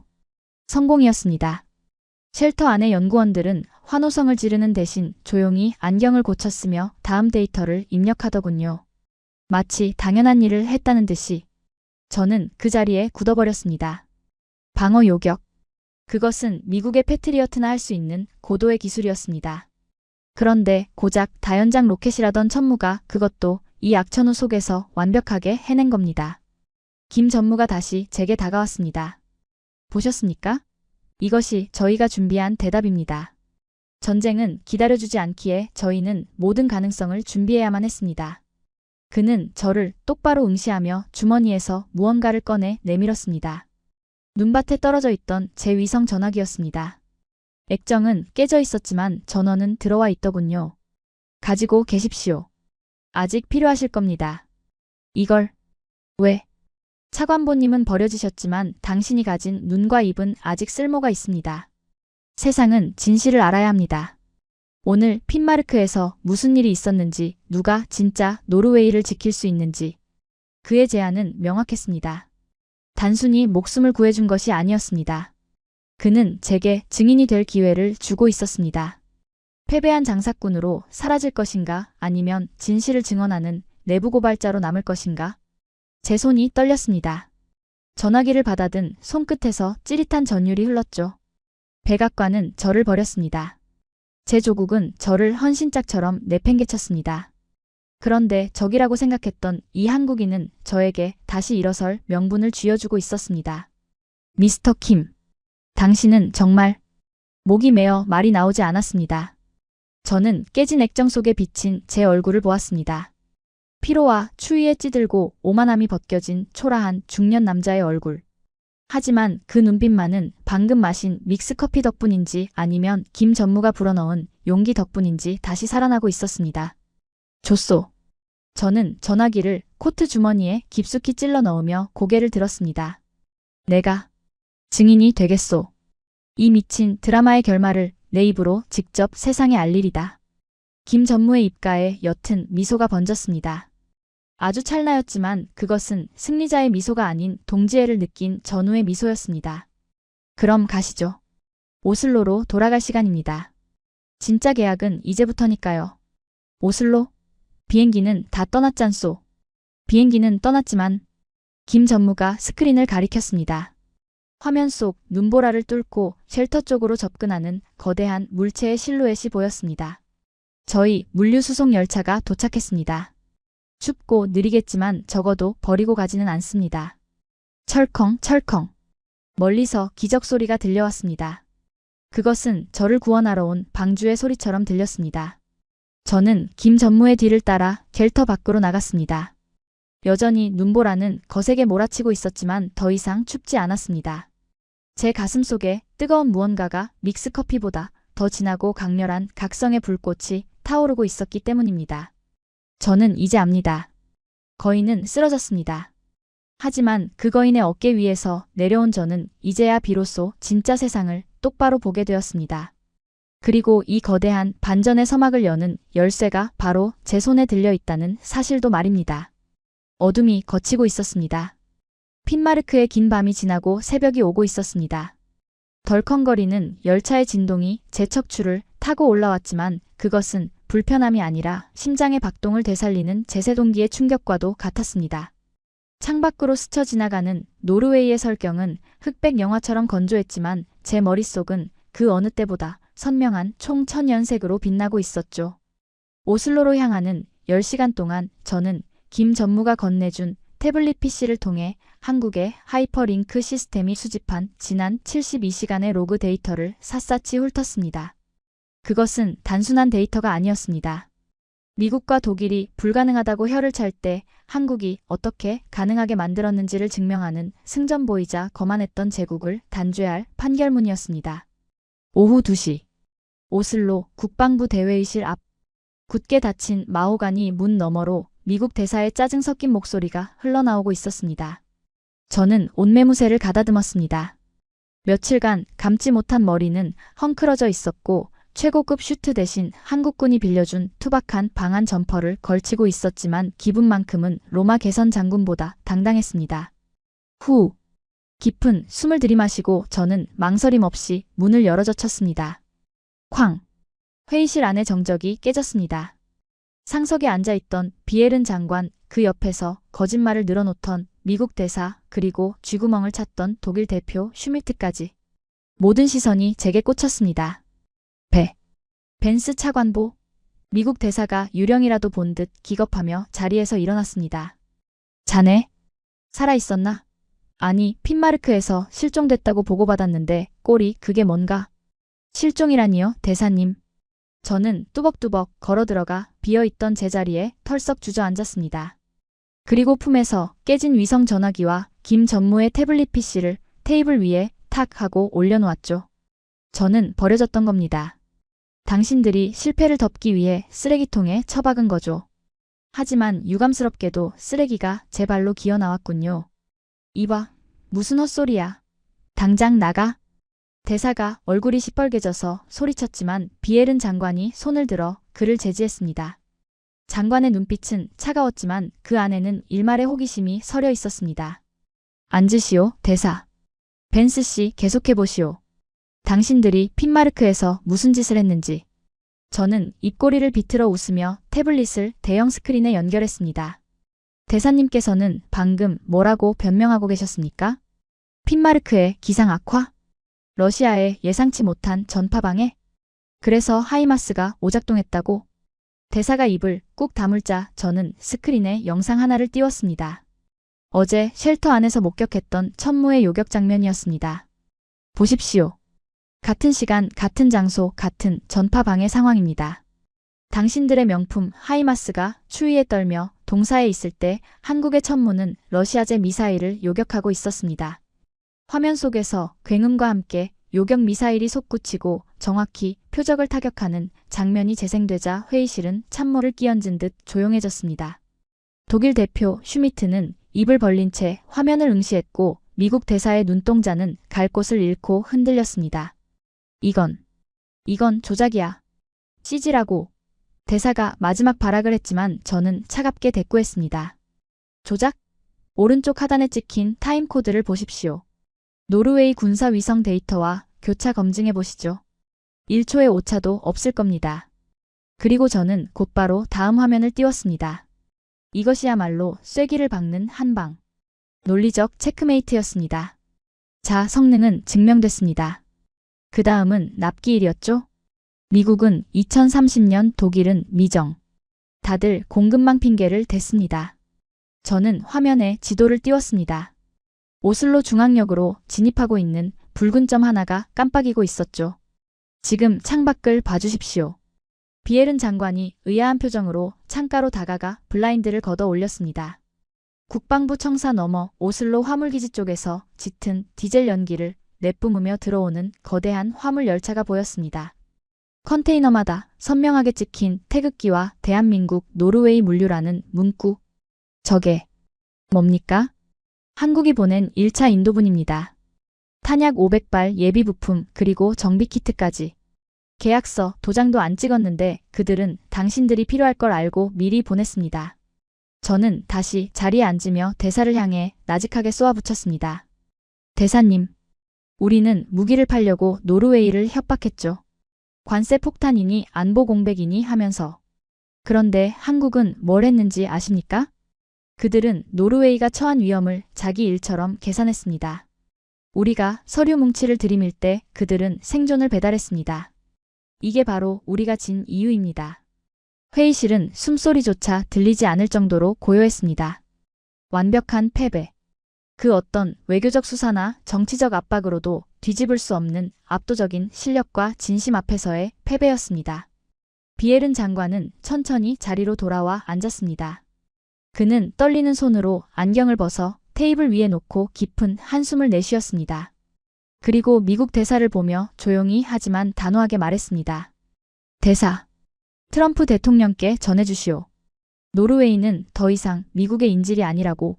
Speaker 1: 성공이었습니다. 쉘터 안의 연구원들은 환호성을 지르는 대신 조용히 안경을 고쳤으며 다음 데이터를 입력하더군요. 마치 당연한 일을 했다는 듯이. 저는 그 자리에 굳어버렸습니다. 방어 요격. 그것은 미국의 패트리어트나 할 수 있는 고도의 기술이었습니다. 그런데 고작 다연장 로켓이라던 천무가 그것도 이 악천후 속에서 완벽하게 해낸 겁니다. 김 전무가 다시 제게 다가왔습니다. 보셨습니까? 이것이 저희가 준비한 대답입니다. 전쟁은 기다려주지 않기에 저희는 모든 가능성을 준비해야만 했습니다. 그는 저를 똑바로 응시하며 주머니에서 무언가를 꺼내 내밀었습니다. 눈밭에 떨어져 있던 제 위성 전화기였습니다. 액정은 깨져 있었지만 전원은 들어와 있더군요. 가지고 계십시오. 아직 필요하실 겁니다. 이걸 왜? 차관보님은 버려지셨지만 당신이 가진 눈과 입은 아직 쓸모가 있습니다. 세상은 진실을 알아야 합니다. 오늘 핀마르크에서 무슨 일이 있었는지, 누가 진짜 노르웨이를 지킬 수 있는지. 그의 제안은 명확했습니다. 단순히 목숨을 구해준 것이 아니었습니다. 그는 제게 증인이 될 기회를 주고 있었습니다. 패배한 장사꾼으로 사라질 것인가, 아니면 진실을 증언하는 내부 고발자로 남을 것인가? 제 손이 떨렸습니다. 전화기를 받아든 손끝에서 찌릿한 전율이 흘렀죠. 백악관은 저를 버렸습니다. 제 조국은 저를 헌신짝처럼 내팽개쳤습니다. 그런데 적이라고 생각했던 이 한국인은 저에게 다시 일어설 명분을 쥐어주고 있었습니다. 미스터 킴, 당신은 정말... 목이 메어 말이 나오지 않았습니다. 저는 깨진 액정 속에 비친 제 얼굴을 보았습니다. 피로와 추위에 찌들고 오만함이 벗겨진 초라한 중년 남자의 얼굴. 하지만 그 눈빛만은 방금 마신 믹스커피 덕분인지 아니면 김 전무가 불어넣은 용기 덕분인지 다시 살아나고 있었습니다. 줬소. 저는 전화기를 코트 주머니에 깊숙이 찔러 넣으며 고개를 들었습니다. 내가 증인이 되겠소. 이 미친 드라마의 결말을 내 입으로 직접 세상에 알리리다. 김 전무의 입가에 옅은 미소가 번졌습니다. 아주 찰나였지만 그것은 승리자의 미소가 아닌 동지애를 느낀 전우의 미소였습니다. 그럼 가시죠. 오슬로로 돌아갈 시간입니다. 진짜 계약은 이제부터니까요. 오슬로? 비행기는 다 떠났잖소. 비행기는 떠났지만 김 전무가 스크린을 가리켰습니다. 화면 속 눈보라를 뚫고 쉘터 쪽으로 접근하는 거대한 물체의 실루엣이 보였습니다. 저희 물류수송 열차가 도착했습니다. 춥고 느리겠지만 적어도 버리고 가지는 않습니다. 철컹 철컹. 멀리서 기적 소리가 들려왔습니다. 그것은 저를 구원하러 온 방주의 소리처럼 들렸습니다. 저는 김 전무의 뒤를 따라 쉘터 밖으로 나갔습니다. 여전히 눈보라는 거세게 몰아치고 있었지만 더 이상 춥지 않았습니다. 제 가슴 속에 뜨거운 무언가가 믹스커피보다 더 진하고 강렬한 각성의 불꽃이 타오르고 있었기 때문입니다. 저는 이제 압니다. 거인은 쓰러졌습니다. 하지만 그 거인의 어깨 위에서 내려온 저는 이제야 비로소 진짜 세상을 똑바로 보게 되었습니다. 그리고 이 거대한 반전의 서막을 여는 열쇠가 바로 제 손에 들려 있다는 사실도 말입니다. 어둠이 걷히고 있었습니다. 핀마르크의 긴 밤이 지나고 새벽이 오고 있었습니다. 덜컹거리는 열차의 진동이 제 척추를 타고 올라왔지만 그것은 불편함이 아니라 심장의 박동을 되살리는 제세동기의 충격과도 같았습니다. 창밖으로 스쳐 지나가는 노르웨이의 설경은 흑백 영화처럼 건조했지만 제 머릿속은 그 어느 때보다 선명한 총천연색으로 빛나고 있었죠. 오슬로로 향하는 10시간 동안 저는 김 전무가 건네준 태블릿 PC를 통해 한국의 하이퍼링크 시스템이 수집한 지난 72시간의 로그 데이터를 샅샅이 훑었습니다. 그것은 단순한 데이터가 아니었습니다. 미국과 독일이 불가능하다고 혀를 찰 때 한국이 어떻게 가능하게 만들었는지를 증명하는 승전보이자 거만했던 제국을 단죄할 판결문이었습니다. 오후 2시. 오슬로 국방부 대회의실 앞. 굳게 닫힌 마호가니 문 너머로 미국 대사의 짜증 섞인 목소리가 흘러나오고 있었습니다. 저는 옷매무새를 가다듬었습니다. 며칠간 감지 못한 머리는 헝클어져 있었고 최고급 슈트 대신 한국군이 빌려준 투박한 방한 점퍼를 걸치고 있었지만 기분만큼은 로마 개선 장군보다 당당했습니다. 후. 깊은 숨을 들이마시고 저는 망설임 없이 문을 열어젖혔습니다. 쾅. 회의실 안의 정적이 깨졌습니다. 상석에 앉아있던 비에른 장관, 그 옆에서 거짓말을 늘어놓던 미국 대사, 그리고 쥐구멍을 찾던 독일 대표 슈미트까지. 모든 시선이 제게 꽂혔습니다. 벤스 차관보. 미국 대사가 유령이라도 본 듯 기겁하며 자리에서 일어났습니다. 자네, 살아있었나? 아니, 핀마르크에서 실종됐다고 보고받았는데 꼴이 그게 뭔가? 실종이라니요, 대사님. 저는 뚜벅뚜벅 걸어들어가 비어있던 제자리에 털썩 주저앉았습니다. 그리고 품에서 깨진 위성 전화기와 김 전무의 태블릿 PC를 테이블 위에 탁 하고 올려놓았죠. 저는 버려졌던 겁니다. 당신들이 실패를 덮기 위해 쓰레기통에 처박은 거죠. 하지만 유감스럽게도 쓰레기가 제 발로 기어나왔군요. 이봐, 무슨 헛소리야. 당장 나가. 대사가 얼굴이 시뻘개져서 소리쳤지만 비에른 장관이 손을 들어 그를 제지했습니다. 장관의 눈빛은 차가웠지만 그 안에는 일말의 호기심이 서려 있었습니다. 앉으시오, 대사. 벤스 씨, 계속해보시오. 당신들이 핀마르크에서 무슨 짓을 했는지. 저는 입꼬리를 비틀어 웃으며 태블릿을 대형 스크린에 연결했습니다. 대사님께서는 방금 뭐라고 변명하고 계셨습니까? 핀마르크의 기상 악화? 러시아의 예상치 못한 전파방해? 그래서 하이마스가 오작동했다고? 대사가 입을 꾹 다물자 저는 스크린에 영상 하나를 띄웠습니다. 어제 쉘터 안에서 목격했던 천무의 요격 장면이었습니다. 보십시오. 같은 시간, 같은 장소, 같은 전파방해 상황입니다. 당신들의 명품 하이마스가 추위에 떨며 동사에 있을 때 한국의 천무는 러시아제 미사일을 요격하고 있었습니다. 화면 속에서 굉음과 함께 요격 미사일이 솟구치고 정확히 표적을 타격하는 장면이 재생되자 회의실은 찬물을 끼얹은 듯 조용해졌습니다. 독일 대표 슈미트는 입을 벌린 채 화면을 응시했고 미국 대사의 눈동자는 갈 곳을 잃고 흔들렸습니다. 이건 조작이야. CG라고. 대사가 마지막 발악을 했지만 저는 차갑게 대꾸했습니다. 조작? 오른쪽 하단에 찍힌 타임코드를 보십시오. 노르웨이 군사 위성 데이터와 교차 검증해 보시죠. 1초의 오차도 없을 겁니다. 그리고 저는 곧바로 다음 화면을 띄웠습니다. 이것이야말로 쐐기를 박는 한방. 논리적 체크메이트였습니다. 자, 성능은 증명됐습니다. 그 다음은 납기일이었죠? 미국은 2030년, 독일은 미정. 다들 공급망 핑계를 댔습니다. 저는 화면에 지도를 띄웠습니다. 오슬로 중앙역으로 진입하고 있는 붉은 점 하나가 깜빡이고 있었죠. 지금 창밖을 봐주십시오. 비에른 장관이 의아한 표정으로 창가로 다가가 블라인드를 걷어 올렸습니다. 국방부 청사 너머 오슬로 화물기지 쪽에서 짙은 디젤 연기를 내뿜으며 들어오는 거대한 화물 열차가 보였습니다. 컨테이너마다 선명하게 찍힌 태극기와 대한민국 노르웨이 물류라는 문구. 저게 뭡니까? 한국이 보낸 1차 인도분입니다. 탄약 500발 예비 부품 그리고 정비 키트까지. 계약서, 도장도 안 찍었는데 그들은 당신들이 필요할 걸 알고 미리 보냈습니다. 저는 다시 자리에 앉으며 대사를 향해 나직하게 쏘아붙였습니다. 대사님, 우리는 무기를 팔려고 노르웨이를 협박했죠. 관세 폭탄이니 안보 공백이니 하면서. 그런데 한국은 뭘 했는지 아십니까? 그들은 노르웨이가 처한 위험을 자기 일처럼 계산했습니다. 우리가 서류 뭉치를 들이밀 때 그들은 생존을 배달했습니다. 이게 바로 우리가 진 이유입니다. 회의실은 숨소리조차 들리지 않을 정도로 고요했습니다. 완벽한 패배. 그 어떤 외교적 수사나 정치적 압박으로도 뒤집을 수 없는 압도적인 실력과 진심 앞에서의 패배였습니다. 비에른 장관은 천천히 자리로 돌아와 앉았습니다. 그는 떨리는 손으로 안경을 벗어 테이블 위에 놓고 깊은 한숨을 내쉬었습니다. 그리고 미국 대사를 보며 조용히 하지만 단호하게 말했습니다. 대사, 트럼프 대통령께 전해주시오. 노르웨이는 더 이상 미국의 인질이 아니라고.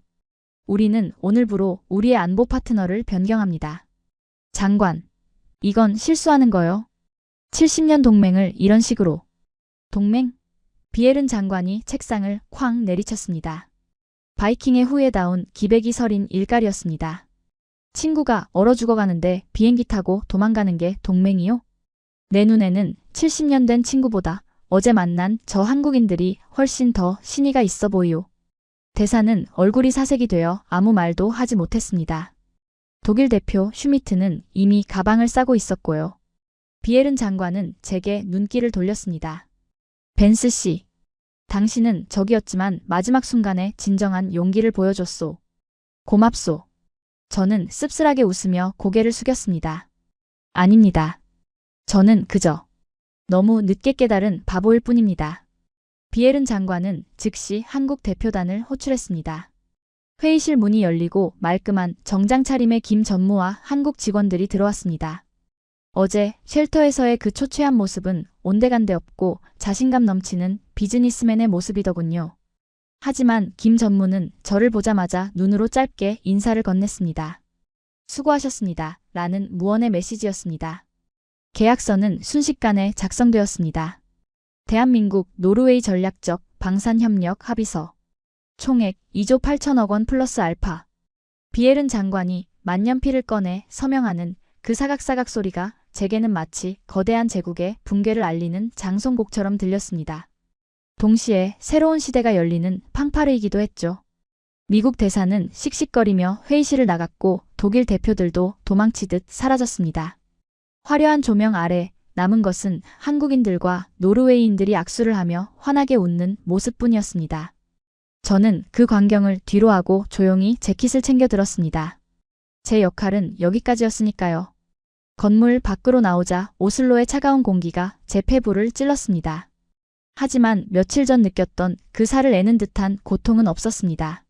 Speaker 1: 우리는 오늘부로 우리의 안보 파트너를 변경합니다. 장관, 이건 실수하는 거요. 70년 동맹을 이런 식으로. 동맹? 비에른 장관이 책상을 쾅 내리쳤습니다. 바이킹의 후예다운 기백이 서린 일갈이었습니다. 친구가 얼어 죽어가는데 비행기 타고 도망가는 게 동맹이요? 내 눈에는 70년 된 친구보다 어제 만난 저 한국인들이 훨씬 더 신의가 있어 보이오. 대사는 얼굴이 사색이 되어 아무 말도 하지 못했습니다. 독일 대표 슈미트는 이미 가방을 싸고 있었고요. 비에른 장관은 제게 눈길을 돌렸습니다. 벤스 씨, 당신은 적이었지만 마지막 순간에 진정한 용기를 보여줬소. 고맙소. 저는 씁쓸하게 웃으며 고개를 숙였습니다. 아닙니다. 저는 그저 너무 늦게 깨달은 바보일 뿐입니다. 비에른 장관은 즉시 한국 대표단을 호출했습니다. 회의실 문이 열리고 말끔한 정장 차림의 김 전무와 한국 직원들이 들어왔습니다. 어제 쉘터에서의 그 초췌한 모습은 온데간데 없고 자신감 넘치는 비즈니스맨의 모습이더군요. 하지만 김 전무는 저를 보자마자 눈으로 짧게 인사를 건넸습니다. 수고하셨습니다. 라는 무언의 메시지였습니다. 계약서는 순식간에 작성되었습니다. 대한민국 노르웨이 전략적 방산협력 합의서. 총액 2조 8천억 원 플러스 알파. 비에른 장관이 만년필을 꺼내 서명하는 그 사각사각 소리가 제게는 마치 거대한 제국의 붕괴를 알리는 장송곡처럼 들렸습니다. 동시에 새로운 시대가 열리는 팡파르이기도 했죠. 미국 대사는 씩씩거리며 회의실을 나갔고 독일 대표들도 도망치듯 사라졌습니다. 화려한 조명 아래 남은 것은 한국인들과 노르웨이인들이 악수를 하며 환하게 웃는 모습뿐이었습니다. 저는 그 광경을 뒤로하고 조용히 재킷을 챙겨 들었습니다. 제 역할은 여기까지였으니까요. 건물 밖으로 나오자 오슬로의 차가운 공기가 제 폐부를 찔렀습니다. 하지만 며칠 전 느꼈던 그 살을 애는 듯한 고통은 없었습니다.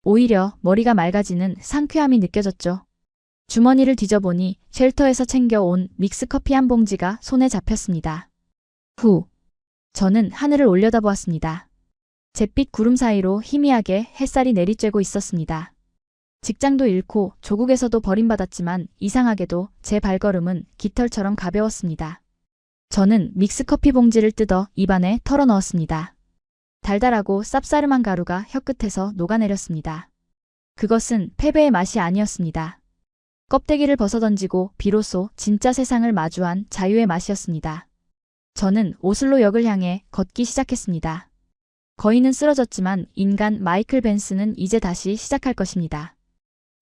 Speaker 1: 오히려 머리가 맑아지는 상쾌함이 느껴졌죠. 주머니를 뒤져보니 쉘터에서 챙겨온 믹스커피 한 봉지가 손에 잡혔습니다. 후. 저는 하늘을 올려다보았습니다. 잿빛 구름 사이로 희미하게 햇살이 내리쬐고 있었습니다. 직장도 잃고 조국에서도 버림받았지만 이상하게도 제 발걸음은 깃털처럼 가벼웠습니다. 저는 믹스커피 봉지를 뜯어 입안에 털어 넣었습니다. 달달하고 쌉싸름한 가루가 혀끝에서 녹아내렸습니다. 그것은 패배의 맛이 아니었습니다. 껍데기를 벗어던지고 비로소 진짜 세상을 마주한 자유의 맛이었습니다. 저는 오슬로역을 향해 걷기 시작했습니다. 거인은 쓰러졌지만 인간 마이클 벤스는 이제 다시 시작할 것입니다.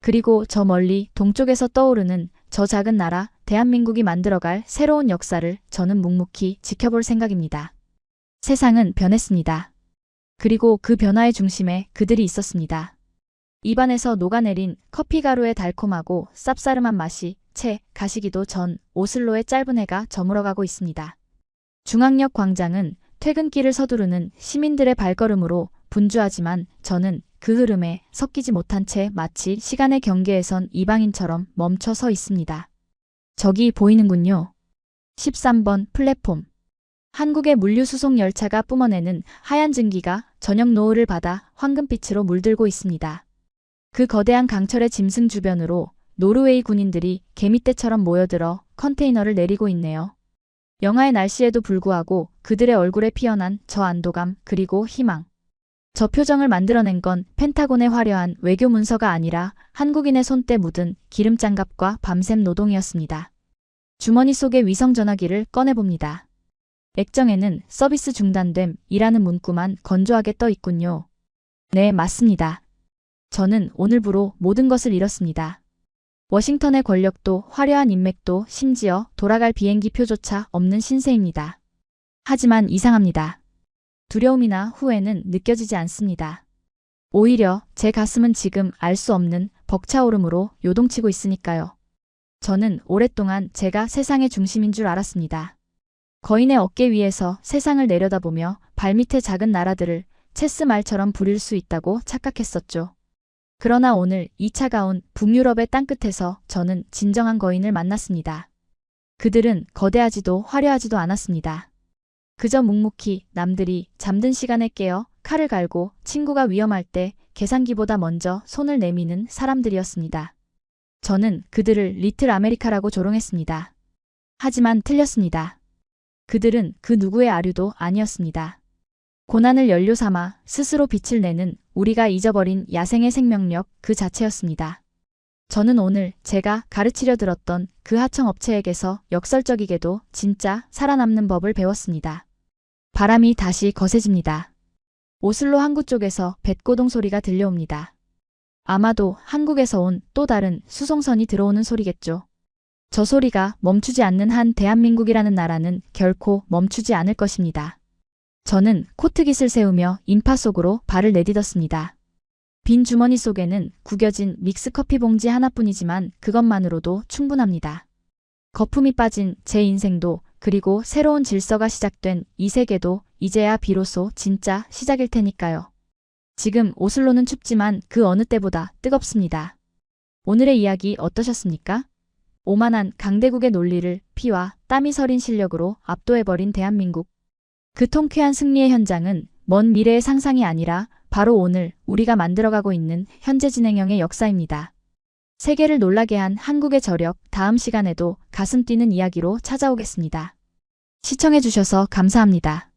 Speaker 1: 그리고 저 멀리 동쪽에서 떠오르는 저 작은 나라 대한민국이 만들어갈 새로운 역사를 저는 묵묵히 지켜볼 생각입니다. 세상은 변했습니다. 그리고 그 변화의 중심에 그들이 있었습니다. 입안에서 녹아내린 커피 가루의 달콤하고 쌉싸름한 맛이 채 가시기도 전 오슬로의 짧은 해가 저물어가고 있습니다. 중앙역 광장은 퇴근길을 서두르는 시민들의 발걸음으로 분주하지만 저는 그 흐름에 섞이지 못한 채 마치 시간의 경계에선 이방인처럼 멈춰 서 있습니다. 저기 보이는군요. 13번 플랫폼. 한국의 물류수송 열차가 뿜어내는 하얀 증기가 저녁 노을을 받아 황금빛으로 물들고 있습니다. 그 거대한 강철의 짐승 주변으로 노르웨이 군인들이 개미떼처럼 모여들어 컨테이너를 내리고 있네요. 영하의 날씨에도 불구하고 그들의 얼굴에 피어난 저 안도감 그리고 희망. 저 표정을 만들어낸 건 펜타곤의 화려한 외교 문서가 아니라 한국인의 손때 묻은 기름장갑과 밤샘 노동이었습니다. 주머니 속의 위성 전화기를 꺼내봅니다. 액정에는 서비스 중단됨이라는 문구만 건조하게 떠 있군요. 네, 맞습니다. 저는 오늘부로 모든 것을 잃었습니다. 워싱턴의 권력도 화려한 인맥도 심지어 돌아갈 비행기 표조차 없는 신세입니다. 하지만 이상합니다. 두려움이나 후회는 느껴지지 않습니다. 오히려 제 가슴은 지금 알 수 없는 벅차오름으로 요동치고 있으니까요. 저는 오랫동안 제가 세상의 중심인 줄 알았습니다. 거인의 어깨 위에서 세상을 내려다보며 발밑의 작은 나라들을 체스말처럼 부릴 수 있다고 착각했었죠. 그러나 오늘 이 차가운 북유럽의 땅끝에서 저는 진정한 거인을 만났습니다. 그들은 거대하지도 화려하지도 않았습니다. 그저 묵묵히 남들이 잠든 시간에 깨어 칼을 갈고 친구가 위험할 때 계산기보다 먼저 손을 내미는 사람들이었습니다. 저는 그들을 리틀 아메리카라고 조롱했습니다. 하지만 틀렸습니다. 그들은 그 누구의 아류도 아니었습니다. 고난을 연료 삼아 스스로 빛을 내는 우리가 잊어버린 야생의 생명력 그 자체였습니다. 저는 오늘 제가 가르치려 들었던 그 하청 업체에게서 역설적이게도 진짜 살아남는 법을 배웠습니다. 바람이 다시 거세집니다. 오슬로 항구 쪽에서 뱃고동 소리가 들려옵니다. 아마도 한국에서 온 또 다른 수송선이 들어오는 소리겠죠. 저 소리가 멈추지 않는 한 대한민국이라는 나라는 결코 멈추지 않을 것입니다. 저는 코트깃을 세우며 인파 속으로 발을 내딛었습니다. 빈 주머니 속에는 구겨진 믹스커피 봉지 하나뿐이지만 그것만으로도 충분합니다. 거품이 빠진 제 인생도 그리고 새로운 질서가 시작된 이 세계도 이제야 비로소 진짜 시작일 테니까요. 지금 오슬로는 춥지만 그 어느 때보다 뜨겁습니다. 오늘의 이야기 어떠셨습니까? 오만한 강대국의 논리를 피와 땀이 서린 실력으로 압도해버린 대한민국. 그 통쾌한 승리의 현장은 먼 미래의 상상이 아니라 바로 오늘 우리가 만들어가고 있는 현재 진행형의 역사입니다. 세계를 놀라게 한 한국의 저력, 다음 시간에도 가슴 뛰는 이야기로 찾아오겠습니다. 시청해주셔서 감사합니다.